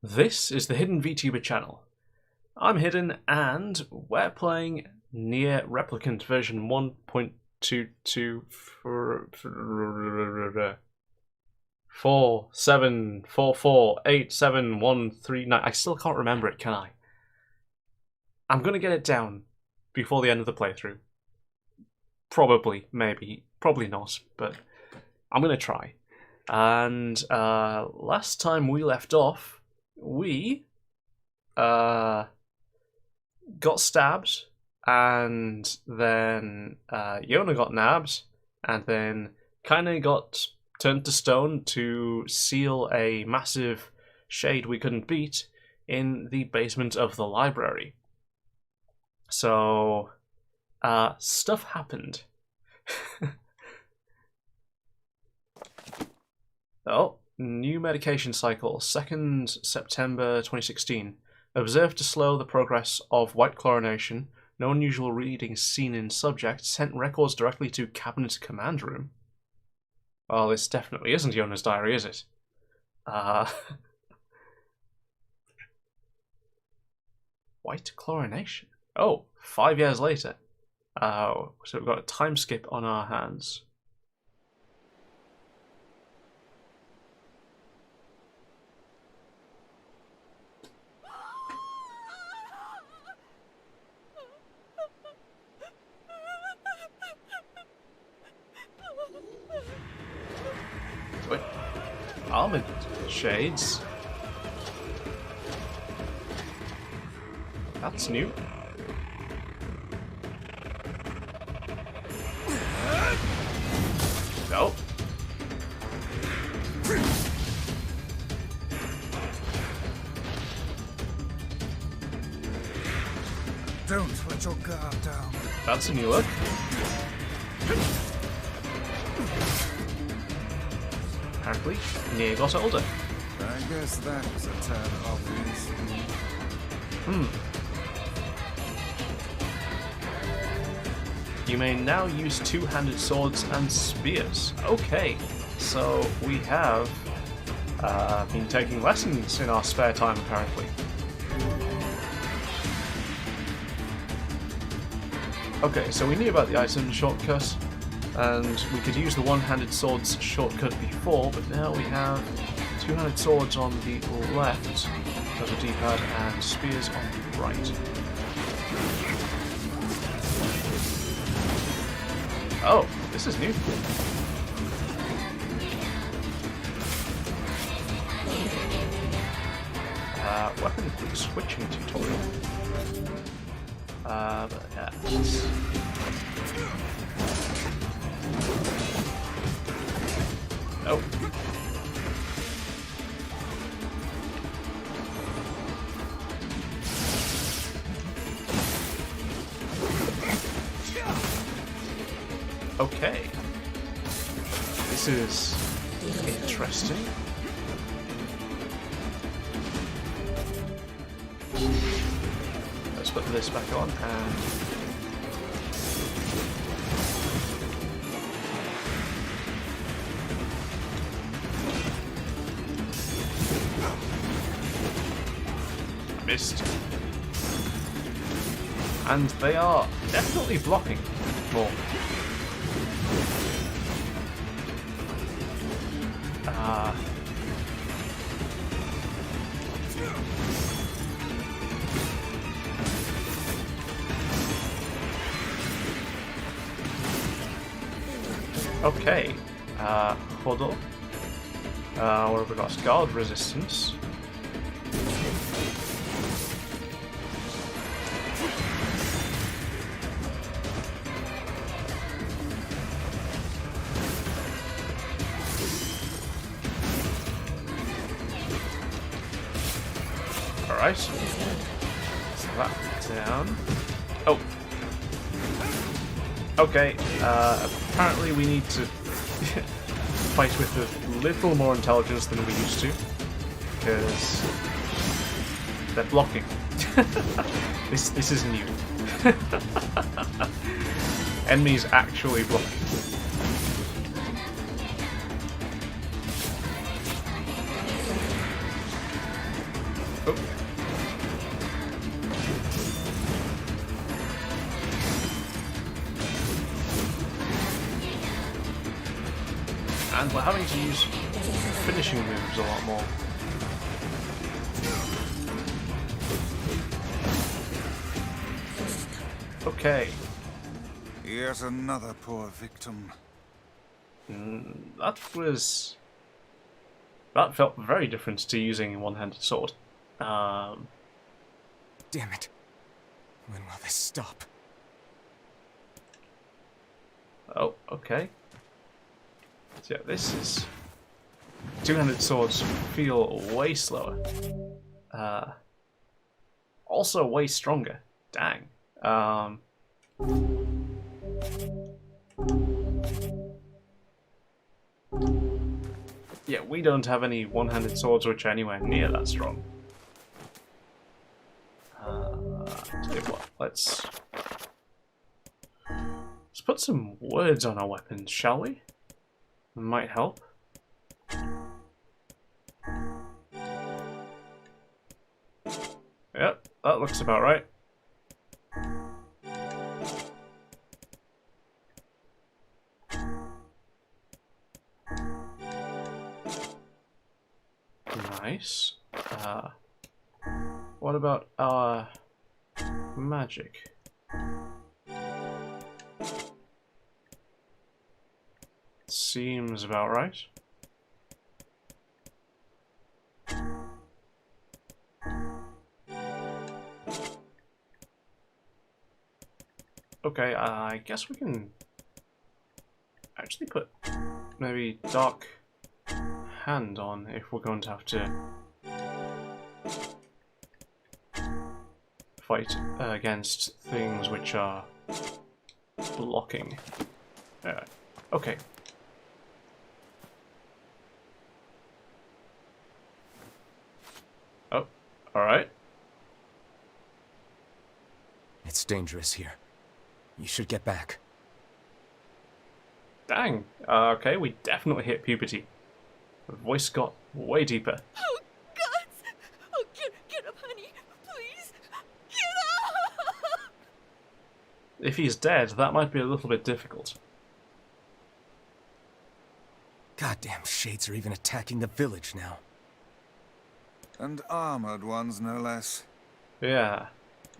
This is the Hidden VTuber channel. I'm Hidden and we're playing NieR Replicant version 1.22474487139. I still can't remember it, can I? I'm gonna get it down before the end of the playthrough. Probably, maybe, probably not, but I'm gonna try. And last time we left off, we got stabbed, and then Yona got nabbed, and then kinda got turned to stone to seal a massive shade we couldn't beat in the basement of the library. So stuff happened. Oh, new medication cycle, 2nd September 2016. Observed to slow the progress of white chlorination. No unusual readings seen in subject. Sent records directly to cabinet command room. Well, this definitely isn't Yona's diary, is it? White chlorination. Oh, 5 years later. So we've got a time skip on our hands. Wait, almond shades? That's new. No. Don't let your guard down. That's a new look. Apparently, NieR got older. I guess that was a tad obvious. You may now use two-handed swords and spears. Okay, so we have been taking lessons in our spare time, apparently. Okay, so we knew about the item shortcut, and we could use the one-handed swords shortcut before, but now we have two-handed swords on the left of the D-pad and spears on the right. Oh, this is new. Weapon group switching tutorial. But yeah. Oh. Okay. This is interesting. Let's put this back on and missed. And they are definitely blocking more. Okay, hold on. What have we got? Guard resistance. Alright. So that down. Oh. Okay, apparently we need to fight with a little more intelligence than we used to, because they're blocking. This is new. Enemies actually blocking. And we're having to use finishing moves a lot more. Okay. Yet another poor victim. That felt very different to using a one-handed sword. Damn it. When will this stop? Oh, okay. So yeah, this is... Two-handed swords feel way slower. Also way stronger. Dang. Yeah, we don't have any one-handed swords which are anywhere near that strong. Tell you what, let's put some words on our weapons, shall we? It might help. Yep, that looks about right. Nice. What about our magic? Seems about right. Okay, I guess we can actually put maybe Dark Hand on if we're going to have to fight against things which are blocking. Okay. Oh, alright. It's dangerous here. You should get back. Dang. Okay, we definitely hit puberty. The voice got way deeper. Oh, God! Oh, get up, honey. Please. Get up! If he's dead, that might be a little bit difficult. Goddamn shades are even attacking the village now. And armored ones, no less. Yeah.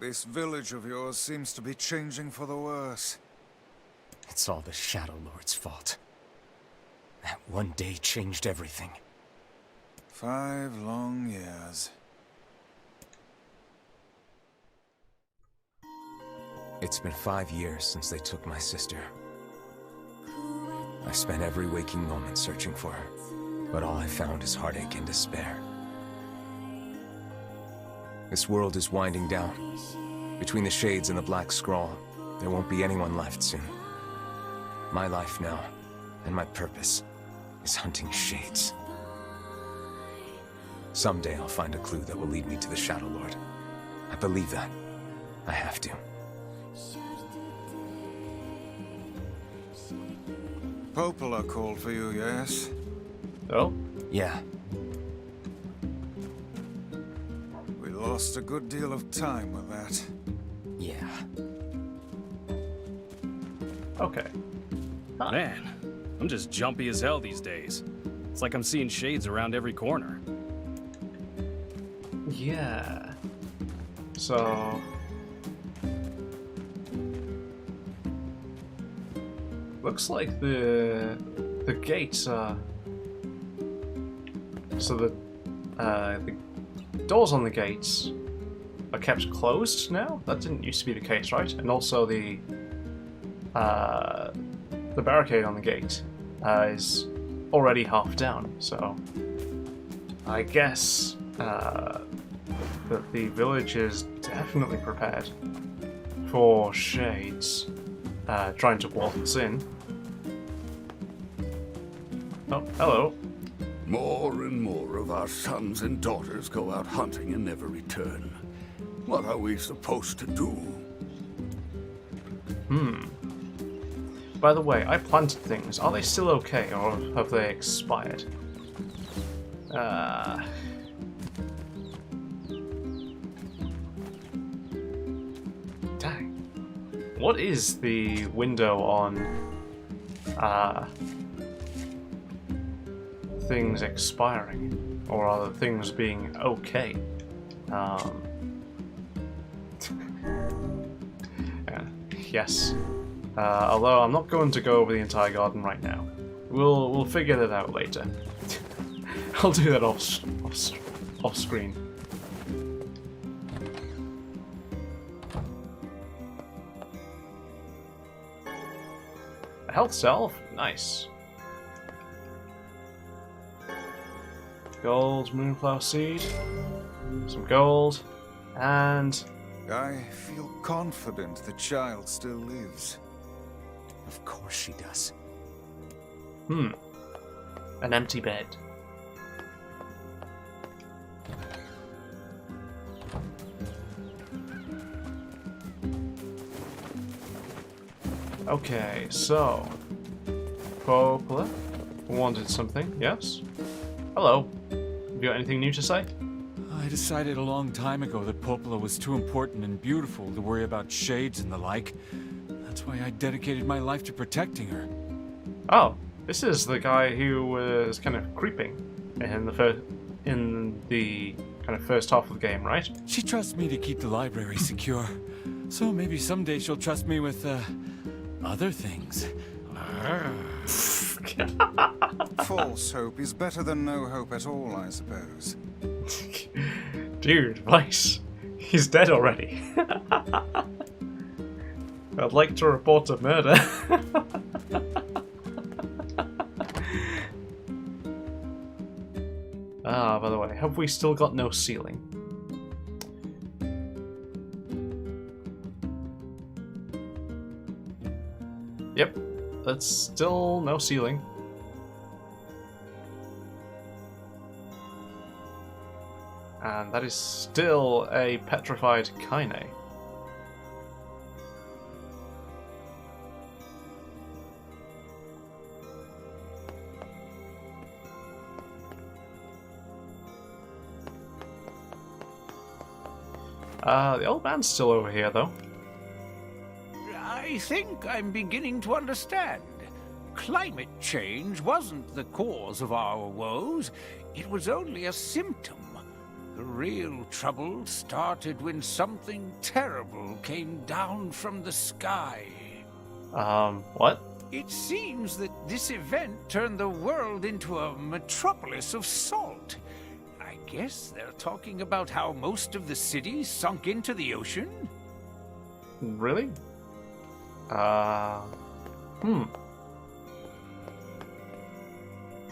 This village of yours seems to be changing for the worse. It's all the Shadow Lord's fault. That one day changed everything. 5 long years. It's been 5 years since they took my sister. I spent every waking moment searching for her, but all I found is heartache and despair. This world is winding down. Between the shades and the black scrawl, there won't be anyone left soon. My life now, and my purpose, is hunting shades. Someday I'll find a clue that will lead me to the Shadow Lord. I believe that. I have to. Popola called for you, yes? Oh? Yeah. We lost a good deal of time with that. Yeah. Okay. Man, I'm just jumpy as hell these days. It's like I'm seeing shades around every corner. Yeah. So... looks like the gates are... So the doors on the gates are kept closed now? That didn't used to be the case, right? And also the barricade on the gate is already half down, so I guess that the village is definitely prepared for shades trying to waltz in. Oh, hello. More and more of our sons and daughters go out hunting and never return. What are we supposed to do? By the way, I planted things. Are they still okay, or have they expired? Dang. What is the window on things expiring? Or are the things being okay? Yeah, yes. Although I'm not going to go over the entire garden right now. We'll figure that out later. I'll do that off screen. A health salve, nice. Gold, moonflower seed, some gold, and I feel confident the child still lives. Of course she does. an empty bed. Okay, so Popola wanted something, yes? Hello. Have you got anything new to say? I decided a long time ago that Popola was too important and beautiful to worry about shades and the like. That's why I dedicated my life to protecting her. Oh, this is the guy who was kind of creeping in the kind of first half of the game, right? She trusts me to keep the library secure, so maybe someday she'll trust me with, other things. False hope is better than no hope at all, I suppose. Dude, Vice, he's dead already. I'd like to report a murder. Ah, by the way, have we still got no ceiling? Yep, that's still no ceiling. And that is still a petrified Kaine. The old man's still over here, though. I think I'm beginning to understand. Climate change wasn't the cause of our woes. It was only a symptom. The real trouble started when something terrible came down from the sky. What? It seems that this event turned the world into a metropolis of salt. I guess they're talking about how most of the city sunk into the ocean? Really?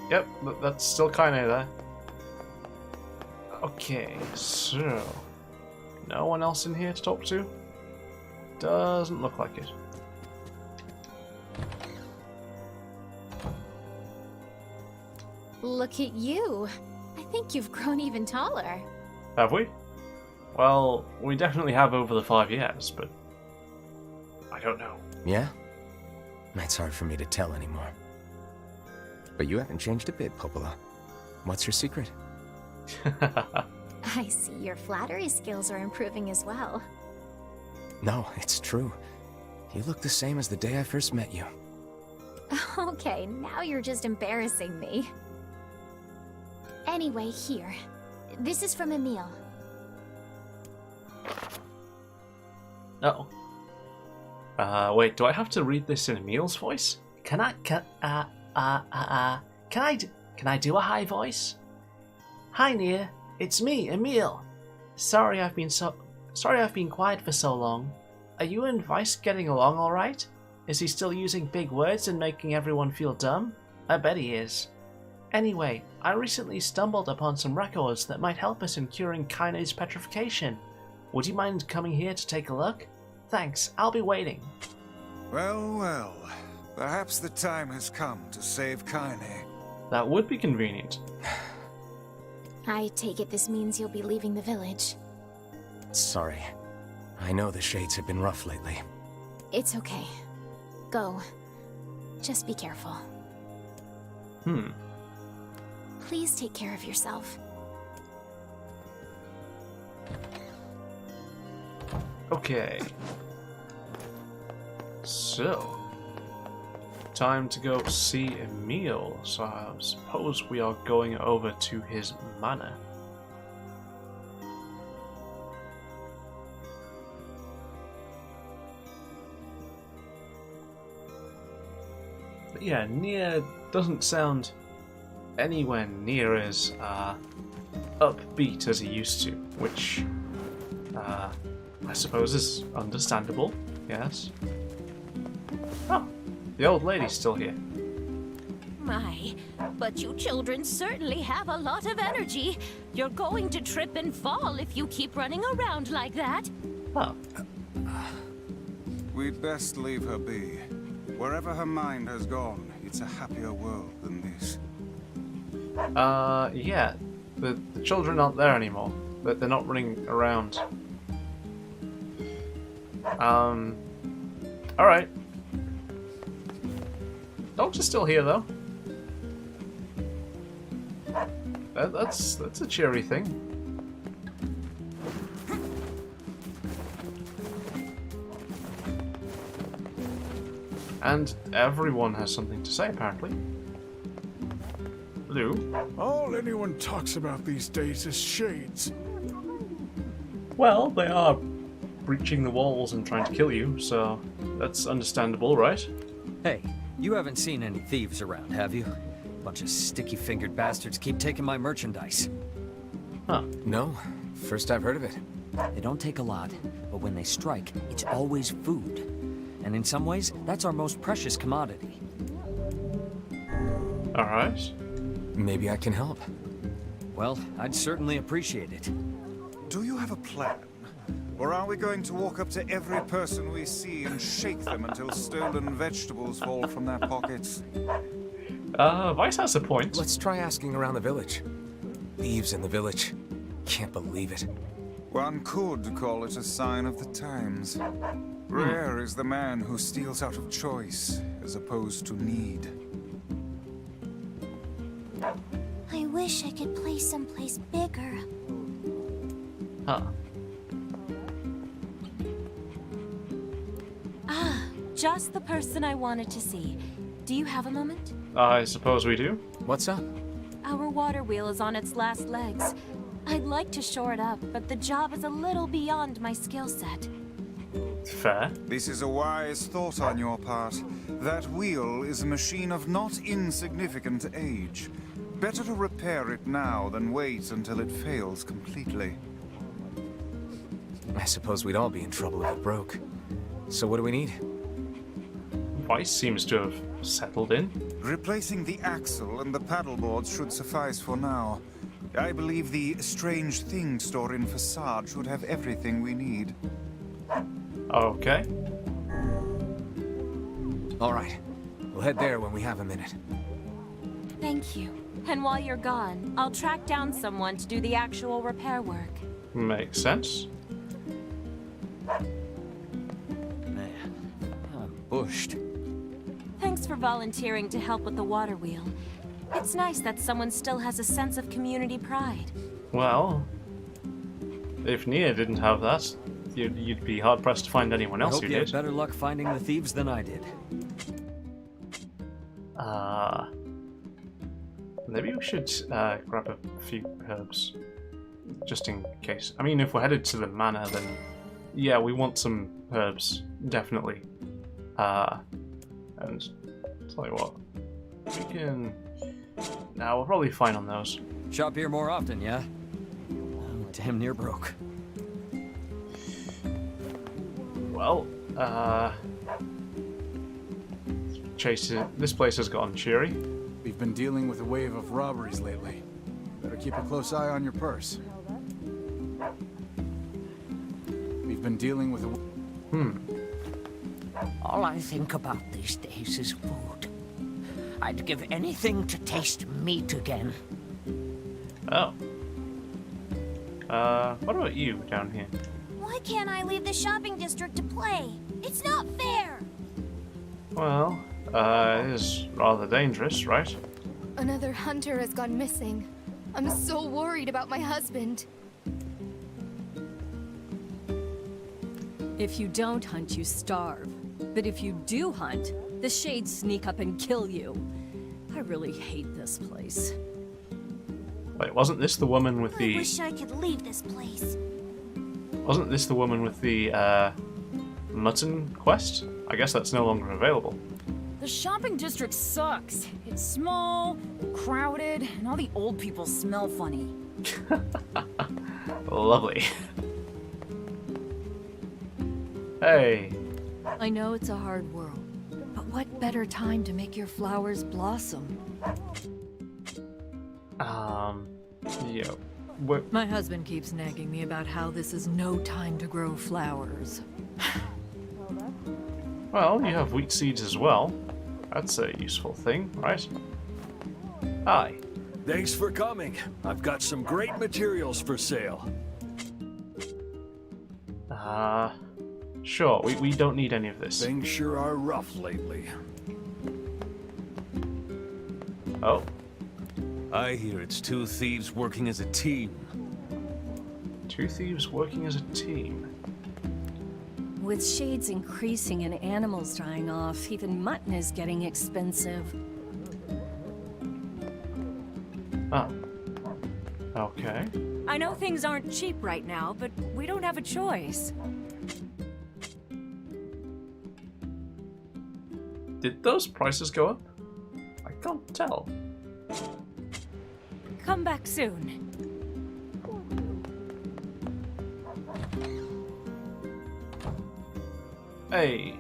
Yep, that's still kinda there. Okay, so... no one else in here to talk to? Doesn't look like it. Look at you. I think you've grown even taller. Have we? Well, we definitely have over the 5 years, but... I don't know. Yeah? It's hard for me to tell anymore. But you haven't changed a bit, Popola. What's your secret? I see your flattery skills are improving as well. No, it's true. You look the same as the day I first met you. Okay, now you're just embarrassing me. Anyway, here. This is from Emil. Uh-oh. Wait, do I have to read this in Emil's voice? Can I do a high voice? Hi, NieR. It's me, Emil. Sorry I've been quiet for so long. Are you and Vice getting along all right? Is he still using big words and making everyone feel dumb? I bet he is. Anyway, I recently stumbled upon some records that might help us in curing Kaine's petrification. Would you mind coming here to take a look? Thanks, I'll be waiting. Well, well. Perhaps the time has come to save Kaine. That would be convenient. I take it this means you'll be leaving the village. Sorry. I know the shades have been rough lately. It's okay. Go. Just be careful. Please take care of yourself. Okay. So, time to go see Emil, so I suppose we are going over to his manor. But yeah, NieR doesn't sound anywhere near as upbeat as he used to, which I suppose is understandable, yes. Oh, the old lady's still here. My, but you children certainly have a lot of energy. You're going to trip and fall if you keep running around like that. Oh, We'd best leave her be. Wherever her mind has gone, it's a happier world than this. yeah, the children aren't there anymore, but they're not running around. Alright. Dogs are still here, though. That's a cheery thing. And everyone has something to say, apparently. Lou? All anyone talks about these days is shades. Well, they are breaching the walls and trying to kill you, so that's understandable, right? Hey, you haven't seen any thieves around, have you? Bunch of sticky-fingered bastards keep taking my merchandise. Huh. No, first I've heard of it. They don't take a lot, but when they strike, it's always food. And in some ways, that's our most precious commodity. Alright. Maybe I can help. Well, I'd certainly appreciate it. Do you have a plan? Or are we going to walk up to every person we see and shake them until stolen vegetables fall from their pockets? Vice has a point. Let's try asking around the village. Thieves in the village. Can't believe it. One could call it a sign of the times. Rare is the man who steals out of choice, as opposed to need. I wish I could play someplace bigger. Huh. Ah, just the person I wanted to see. Do you have a moment? I suppose we do. What's up? Our water wheel is on its last legs. I'd like to shore it up, but the job is a little beyond my skill set. Fair. This is a wise thought on your part. That wheel is a machine of not insignificant age. Better to repair it now than wait until it fails completely. I suppose we'd all be in trouble if it broke. So what do we need? Vice seems to have settled in. Replacing the axle and the paddleboards should suffice for now. I believe the strange thing store in Facade should have everything we need. Okay. All right. We'll head there when we have a minute. Thank you. And while you're gone, I'll track down someone to do the actual repair work. Makes sense. Man, I'm bushed. Thanks for volunteering to help with the water wheel. It's nice that someone still has a sense of community pride. Well, if NieR didn't have that, you'd be hard-pressed to find anyone else Hope who you had did. better luck finding the thieves than I did. Maybe we should grab a few herbs, just in case. I mean, if we're headed to the manor, then yeah, we want some herbs, definitely. And tell you what, we can. Now we're probably fine on those. Shop here more often, yeah? I'm damn near broke. Well, this place has gotten cheery. We've been dealing with a wave of robberies lately. Better keep a close eye on your purse. We've been dealing with All I think about these days is food. I'd give anything to taste meat again. Oh. What about you down here? Why can't I leave the shopping district to play? It's not fair! Well, it is rather dangerous, right? Another hunter has gone missing. I'm so worried about my husband. If you don't hunt, you starve. But if you do hunt, The shades sneak up and kill you. I really hate this place. Wait, wasn't this the woman with the... I wish I could leave this place. Wasn't this the woman with the, mutton quest? I guess that's no longer available. The shopping district sucks. It's small, crowded, and all the old people smell funny. Lovely. Hey. I know it's a hard world, but what better time to make your flowers blossom? Yeah. My husband keeps nagging me about how this is no time to grow flowers. Well, you have wheat seeds as well. That's a useful thing, right? Hi. Thanks for coming. I've got some great materials for sale. Sure, we don't need any of this. Things sure are rough lately. Oh. I hear it's two thieves working as a team. Two thieves working as a team. With shades increasing and animals dying off, even mutton is getting expensive. Oh. Okay. I know things aren't cheap right now, but we don't have a choice. Did those prices go up? I can't tell. Come back soon. Hey.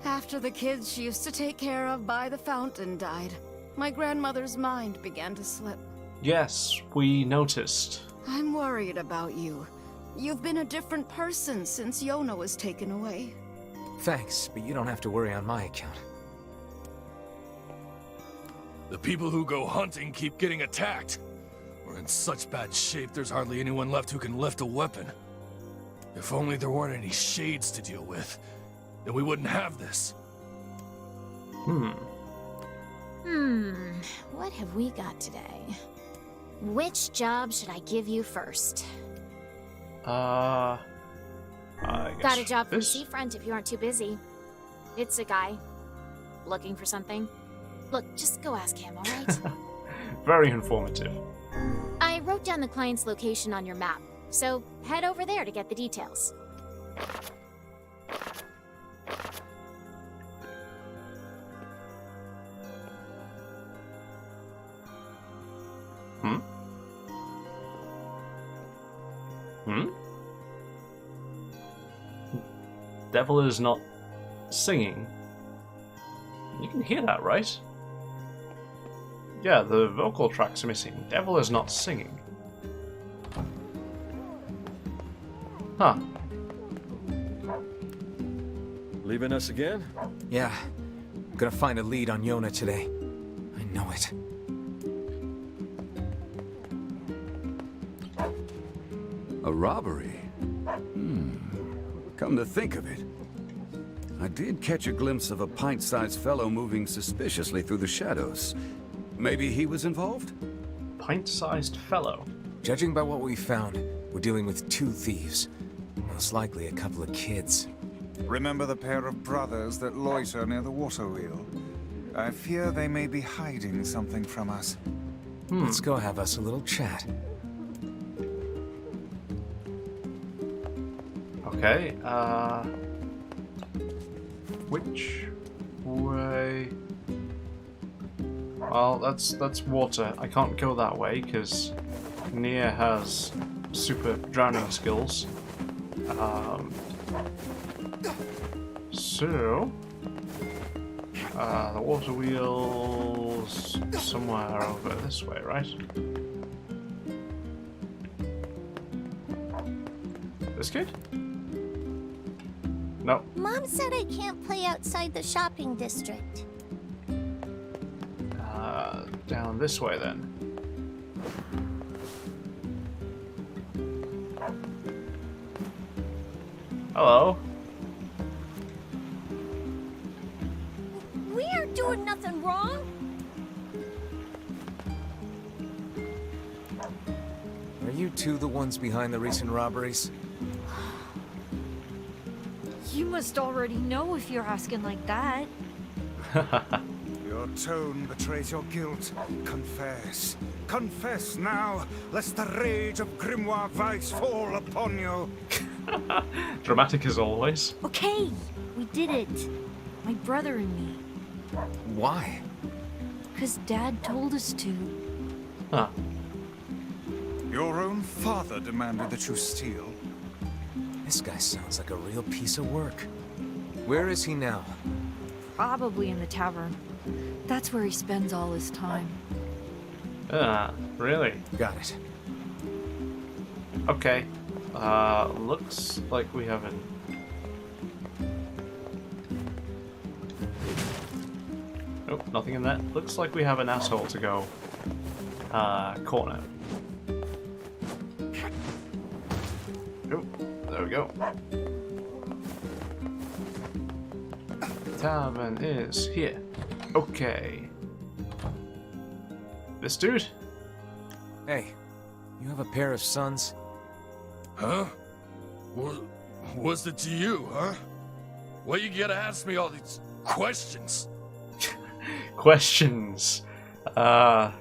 After the kids she used to take care of by the fountain died, my grandmother's mind began to slip. Yes, we noticed. I'm worried about you. You've been a different person since Yona was taken away. Thanks, but you don't have to worry on my account. The people who go hunting keep getting attacked. We're in such bad shape there's hardly anyone left who can lift a weapon. If only there weren't any shades to deal with, then we wouldn't have this. What have we got today? Which job should I give you first? I guess Got a job from this? Seafront if you aren't too busy. It's a guy looking for something. Look, just go ask him, alright? Very informative. I wrote down the client's location on your map, so head over there to get the details. Devil is not singing. You can hear that, right? Yeah, the vocal tracks are missing. Devil is not singing. Huh. Leaving us again? Yeah. Gonna find a lead on Yona today. I know it. A robbery? Come to think of it, I did catch a glimpse of a pint-sized fellow moving suspiciously through the shadows. Maybe he was involved? Pint-sized fellow? Judging by what we found, we're dealing with two thieves. Most likely a couple of kids. Remember the pair of brothers that loiter near the water wheel? I fear they may be hiding something from us. Let's go have us a little chat. Okay, which way? Well, that's water. I can't go that way because NieR has super drowning skills. So the water wheel's somewhere over this way, right? This kid? No. Mom said I can't play outside the shopping district. Down this way then. Hello. We aren't doing nothing wrong. Are you two the ones behind the recent robberies? You must already know if you're asking like that. Your tone betrays your guilt. Confess. Confess now, lest the rage of Grimoire Vice fall upon you. Dramatic as always. Okay, we did it. My brother and me. Why? Because Dad told us to. Huh. Your own father demanded that you steal. This guy sounds like a real piece of work. Where is he now? Probably in the tavern. That's where he spends all his time. Really? Got it. Okay. Looks like we have an... Nope, nothing in that. Looks like we have an asshole to go. Corner. Oh, there we go. Tavern is here. Okay. This dude? Hey, you have a pair of sons? Huh? What's it to you, huh? Why you gotta ask me all these questions? Questions. You're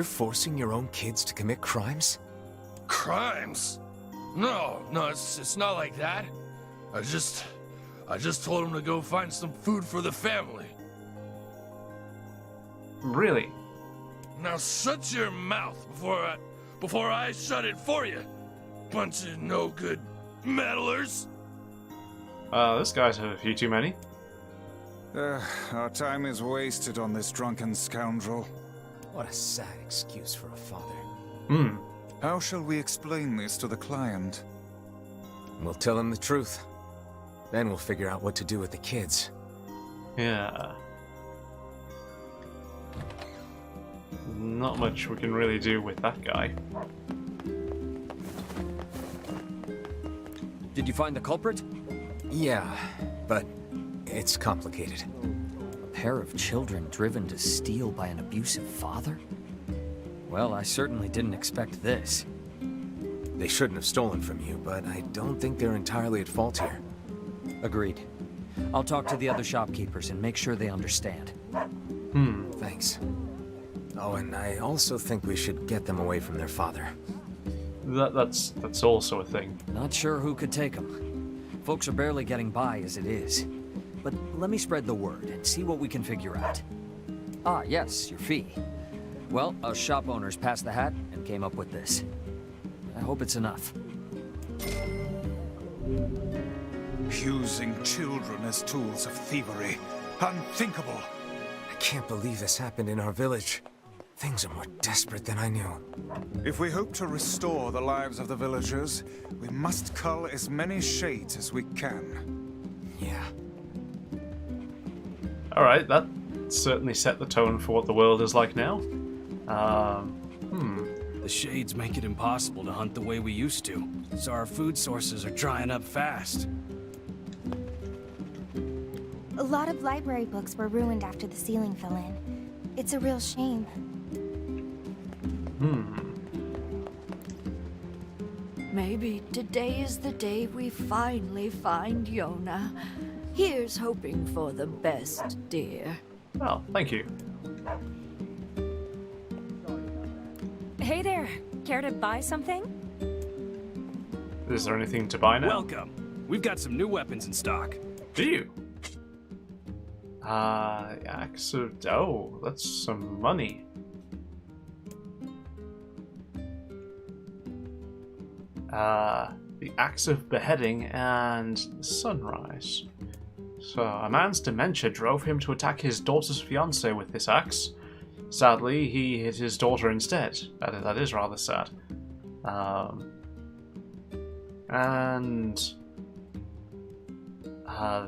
forcing your own kids to commit crimes? Crimes? No, it's not like that. I just told him to go find some food for the family. Really? Now shut your mouth before I shut it for you. Bunch of no good meddlers. This guy's had a few too many. Our time is wasted on this drunken scoundrel. What a sad excuse for a father. Hmm. How shall we explain this to the client? We'll tell him the truth. Then we'll figure out what to do with the kids. Yeah. Not much we can really do with that guy. Did you find the culprit? Yeah, but it's complicated. A pair of children driven to steal by an abusive father? Well, I certainly didn't expect this. They shouldn't have stolen from you, but I don't think they're entirely at fault here. Agreed. I'll talk to the other shopkeepers and make sure they understand. Thanks. Oh, and I also think we should get them away from their father. That's also a thing. Not sure who could take them. Folks are barely getting by as it is. But let me spread the word and see what we can figure out. Ah, yes, your fee. Well, us shop owners passed the hat and came up with this. I hope it's enough. Using children as tools of thievery. Unthinkable. I can't believe this happened in our village. Things are more desperate than I knew. If we hope to restore the lives of the villagers, we must cull as many shades as we can. Yeah. Alright, that certainly set the tone for what the world is like now. The shades make it impossible to hunt the way we used to, so our food sources are drying up fast. A lot of library books were ruined after the ceiling fell in. It's a real shame. Maybe today is the day we finally find Yona. Here's hoping for the best, dear. Well, thank you. Hey there, care to buy something? Is there anything to buy now? Welcome. We've got some new weapons in stock. Do you? Axe of... Oh, that's some money. The Axe of Beheading and Sunrise. So, a man's dementia drove him to attack his daughter's fiancé with this axe. Sadly, he hit his daughter instead. That is rather sad.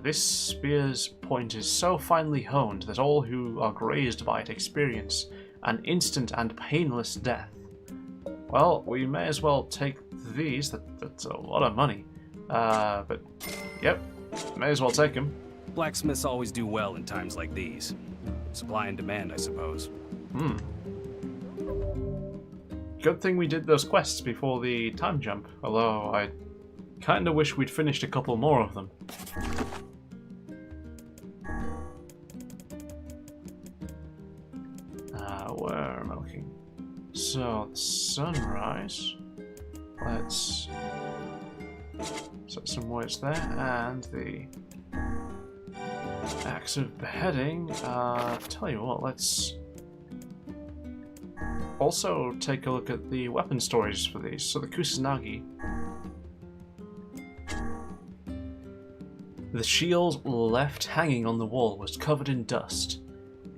This spear's point is so finely honed that all who are grazed by it experience an instant and painless death. Well, we may as well take these. That's a lot of money. But, yep, may as well take them. Blacksmiths always do well in times like these. Supply and demand, I suppose. Good thing we did those quests before the time jump, although I kinda wish we'd finished a couple more of them. So, the sunrise. Let's set some words there, and the axe of beheading. Tell you what, let's also take a look at the weapon stories for these. So the Kusanagi. The shield left hanging on the wall was covered in dust.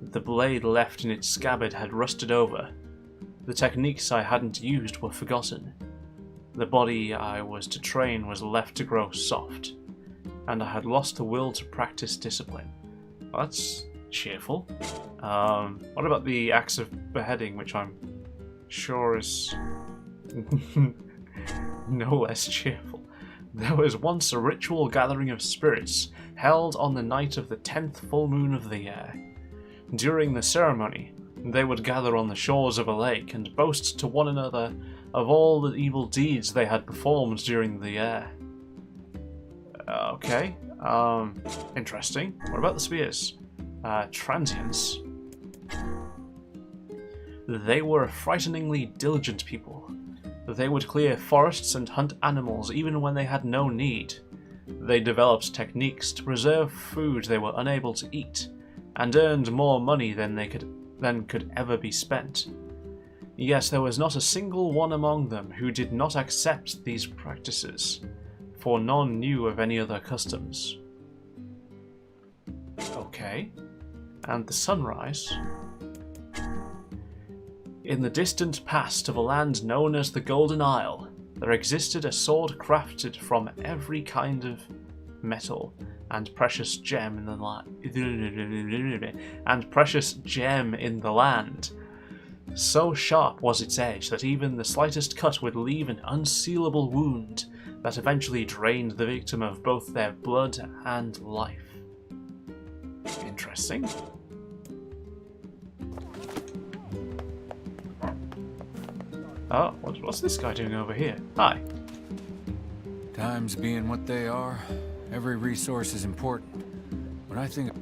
The blade left in its scabbard had rusted over. The techniques I hadn't used were forgotten. The body I was to train was left to grow soft, and I had lost the will to practice discipline. Well, that's cheerful. What about the axe of beheading, which I'm sure is no less cheerful? There was once a ritual gathering of spirits held on the night of the 10th full moon of the year. During the ceremony, they would gather on the shores of a lake and boast to one another of all the evil deeds they had performed during the year. Okay, interesting. What about the spears? Transients. They were frighteningly diligent people. They would clear forests and hunt animals even when they had no need. They developed techniques to preserve food they were unable to eat, and earned more money than could ever be spent. Yet there was not a single one among them who did not accept these practices, for none knew of any other customs. Okay, and the sunrise. In the distant past of a land known as the Golden Isle, there existed a sword crafted from every kind of metal and precious gem in the land. So sharp was its edge that even the slightest cut would leave an unsealable wound that eventually drained the victim of both their blood and life. Interesting. Oh, what's this guy doing over here? Hi. Times being what they are, every resource is important. When I think...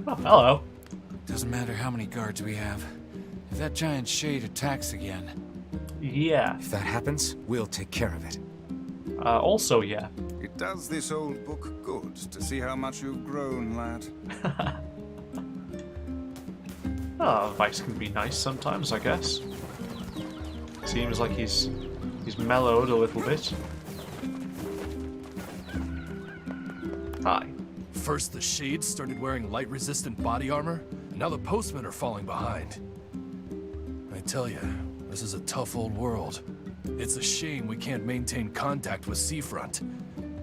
Oh, hello. Doesn't matter how many guards we have. If that giant shade attacks again... Yeah. If that happens, we'll take care of it. Also, yeah. It does this old book good to see how much you've grown, lad. Vice can be nice sometimes, I guess. Seems like he's mellowed a little bit. Hi. First the Shades started wearing light-resistant body armor, and now the Postmen are falling behind. I tell you, this is a tough old world. It's a shame we can't maintain contact with Seafront.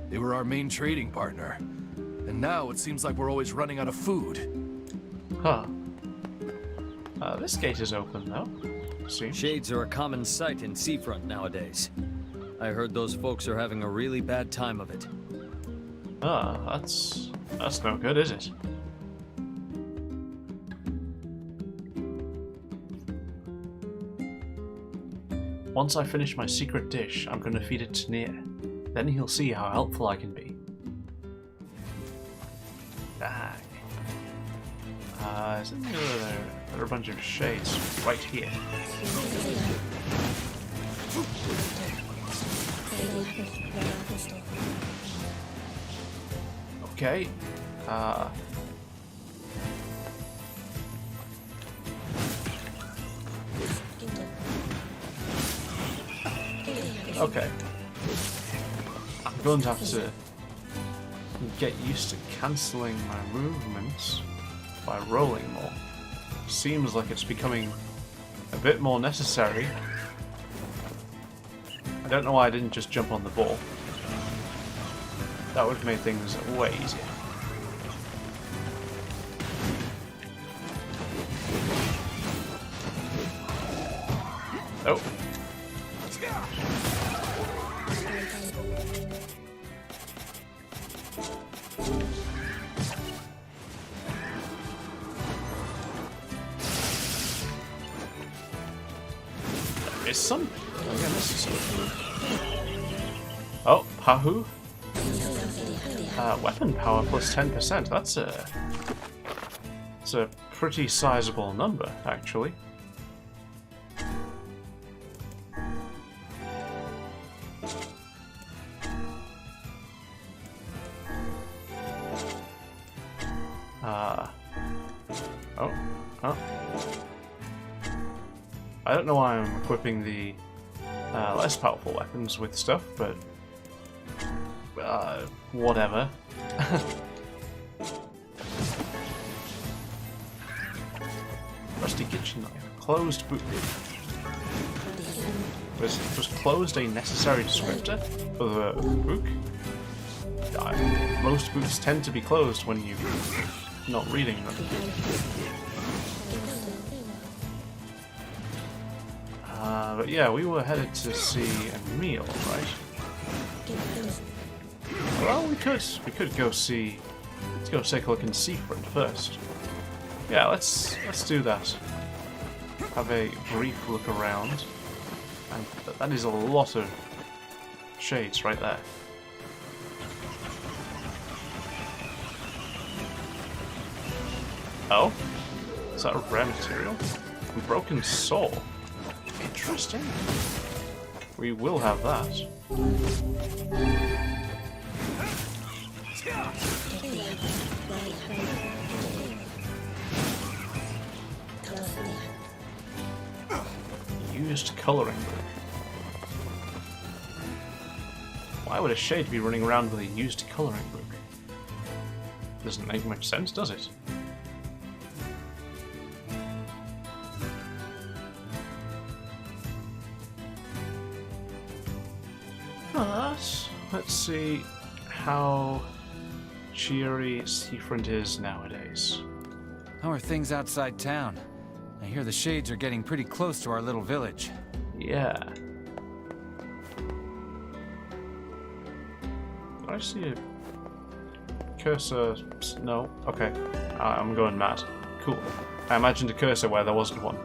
They were our main trading partner. And now it seems like we're always running out of food. Huh. This gate is open, though. See? Shades are a common sight in Seafront nowadays. I heard those folks are having a really bad time of it. That's no good, is it? Once I finish my secret dish, I'm going to feed it to NieR. Then he'll see how helpful I can be. Bang. There are a bunch of shades right here. Okay. Okay. I'm going to have to get used to cancelling my movements by rolling more. Seems like it's becoming a bit more necessary. I don't know why I didn't just jump on the ball. That would have made things way easier. Oh. There is some. Oh, yeah, this is something. Oh, Pahu. Weapon power plus 10%. That's a pretty sizable number, actually. Oh. I don't know why I'm equipping the less powerful weapons with stuff, but whatever. Rusty kitchen knife. Closed boot. Was closed a necessary descriptor for the book? Most books tend to be closed when you're not reading them. But yeah, we were headed to see a meal, right? Well, we could go see. Let's go take a look in Seafront first. Yeah, let's do that. Have a brief look around, and that is a lot of shades right there. Oh, is that a rare material? A broken soul. Interesting. We will have that. Used coloring book. Why would a shade be running around with a used coloring book? Doesn't make much sense, does it? But let's see how cheery Seafront is nowadays. How are things outside town? I hear the shades are getting pretty close to our little village. Yeah. Do I see a cursor? No. Okay. I'm going mad. Cool. I imagined a cursor where there wasn't one.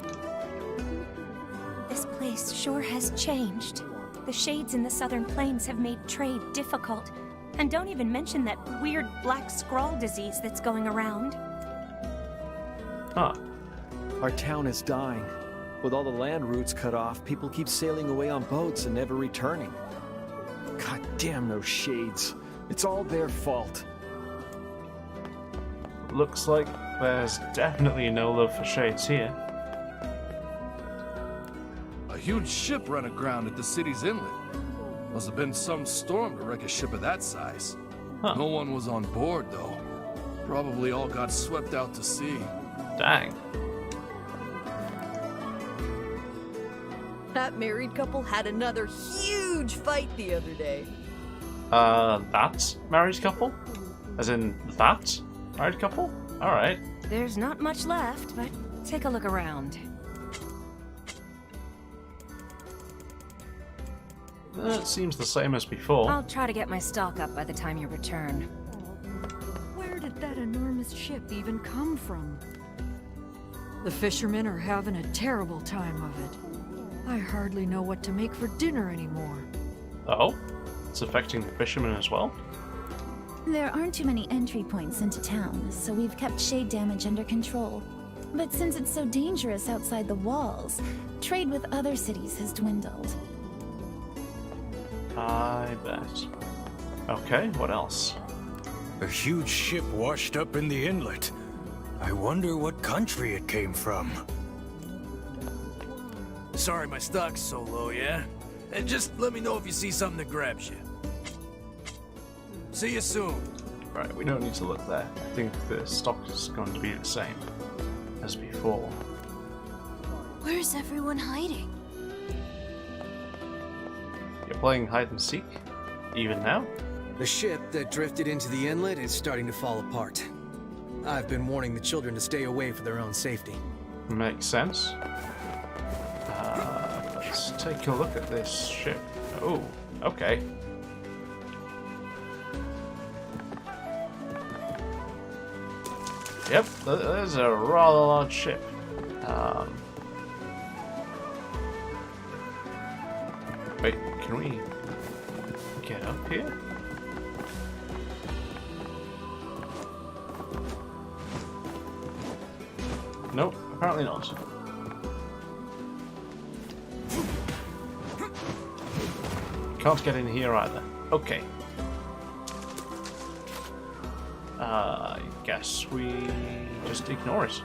This place sure has changed. The shades in the Southern Plains have made trade difficult. And don't even mention that weird black scrawl disease that's going around. Huh. Our town is dying. With all the land routes cut off, people keep sailing away on boats and never returning. God damn those shades. It's all their fault. Looks like there's definitely no love for shades here. A huge ship ran aground at the city's inlet. Must have been some storm to wreck a ship of that size. Huh. No one was on board, though. Probably all got swept out to sea. Dang. That married couple had another huge fight the other day. That married couple? As in that married couple? Alright. There's not much left, but take a look around. It seems the same as before. I'll try to get my stock up by the time you return. Where did that enormous ship even come from? The fishermen are having a terrible time of it. I hardly know what to make for dinner anymore. Oh? It's affecting the fishermen as well? There aren't too many entry points into town, so we've kept shade damage under control. But since it's so dangerous outside the walls, trade with other cities has dwindled. I bet. Okay, what else? A huge ship washed up in the inlet. I wonder what country it came from. Sorry my stock's so low, yeah? And just let me know if you see something that grabs you. See you soon. Right, we don't need to look there. I think the stock is going to be the same as before. Where's everyone hiding? You're playing hide and seek? Even now? The ship that drifted into the inlet is starting to fall apart. I've been warning the children to stay away for their own safety. Makes sense. Let's take a look at this ship. Oh, okay. Yep, there's a rather large ship. Wait, can we get up here? apparently not. Can't get in here either. Okay. I guess we just ignore it.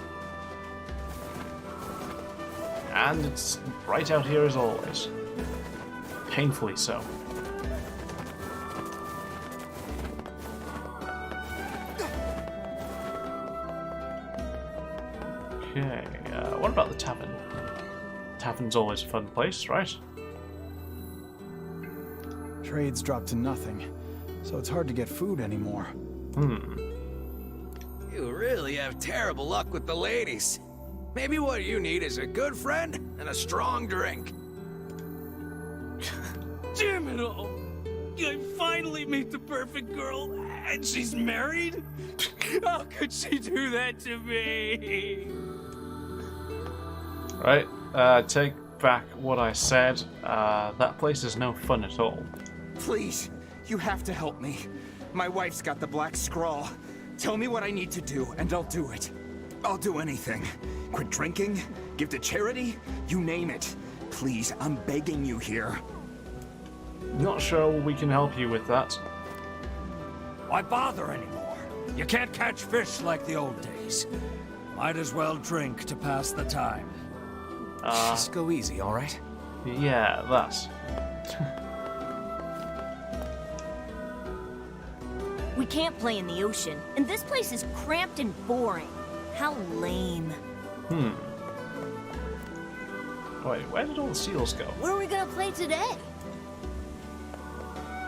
And it's right out here as always. Painfully so. Okay, what about the tavern? Tavern's always a fun place, right? Trade's dropped to nothing, so it's hard to get food anymore. You really have terrible luck with the ladies. Maybe what you need is a good friend and a strong drink. Damn it all! I finally meet the perfect girl, and she's married? How could she do that to me? Right, take back what I said. That place is no fun at all. Please, you have to help me. My wife's got the black scrawl. Tell me what I need to do, and I'll do it. I'll do anything. Quit drinking, give to charity, you name it. Please, I'm begging you here. Not sure we can help you with that. Why bother anymore? You can't catch fish like the old days. Might as well drink to pass the time. Just go easy, alright? Yeah, that. We can't play in the ocean, and this place is cramped and boring. How lame. Wait, where did all the seals go? What are we gonna play today?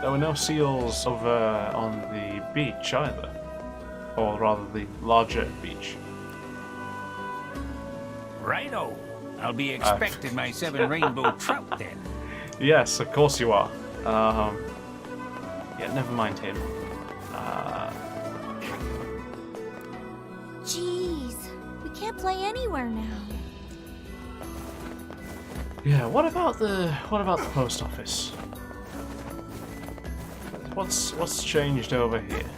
There were no seals over on the beach either. Or rather, the larger beach. Righto. I'll be expecting my 7 rainbow trout then. Yes, of course you are. Yeah, never mind him. Jeez, we can't play anywhere now. Yeah, what about the post office? What's changed over here?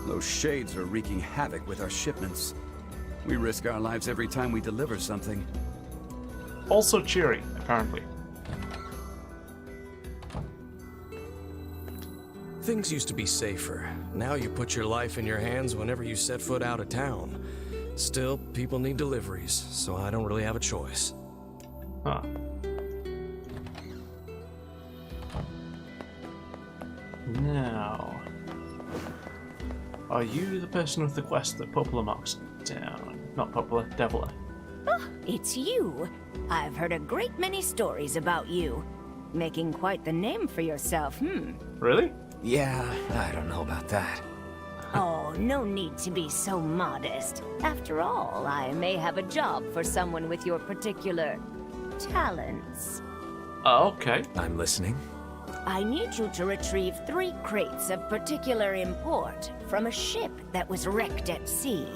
Those shades are wreaking havoc with our shipments. We risk our lives every time we deliver something. Also cheery, apparently. Things used to be safer. Now you put your life in your hands whenever you set foot out of town. Still, people need deliveries, so I don't really have a choice. Huh. Now, are you the person with the quest that Poplar marks down? Not Poplar, Deviler. Oh, it's you. I've heard a great many stories about you. Making quite the name for yourself, Really? Yeah, I don't know about that. Oh, no need to be so modest. After all, I may have a job for someone with your particular talents. Okay. I'm listening. I need you to retrieve 3 crates of particular import from a ship that was wrecked at sea.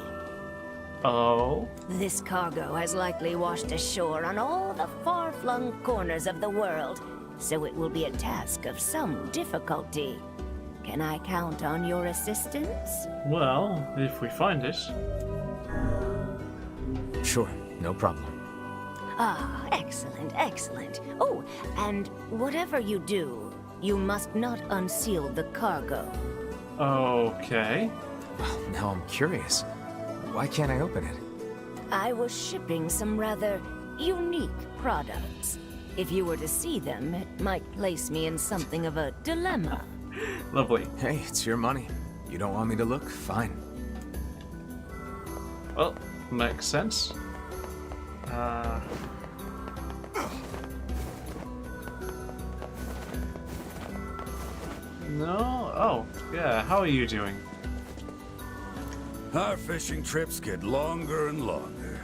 Oh? This cargo has likely washed ashore on all the far-flung corners of the world, so it will be a task of some difficulty. Can I count on your assistance? Well, if we find it. Sure, no problem. Ah, excellent, excellent. Oh, and whatever you do, you must not unseal the cargo. Okay. Well, now I'm curious. Why can't I open it? I was shipping some rather unique products. If you were to see them, it might place me in something of a dilemma. Lovely. Hey, it's your money. You don't want me to look? Fine. Well, makes sense. No? Oh, yeah, how are you doing? Our fishing trips get longer and longer,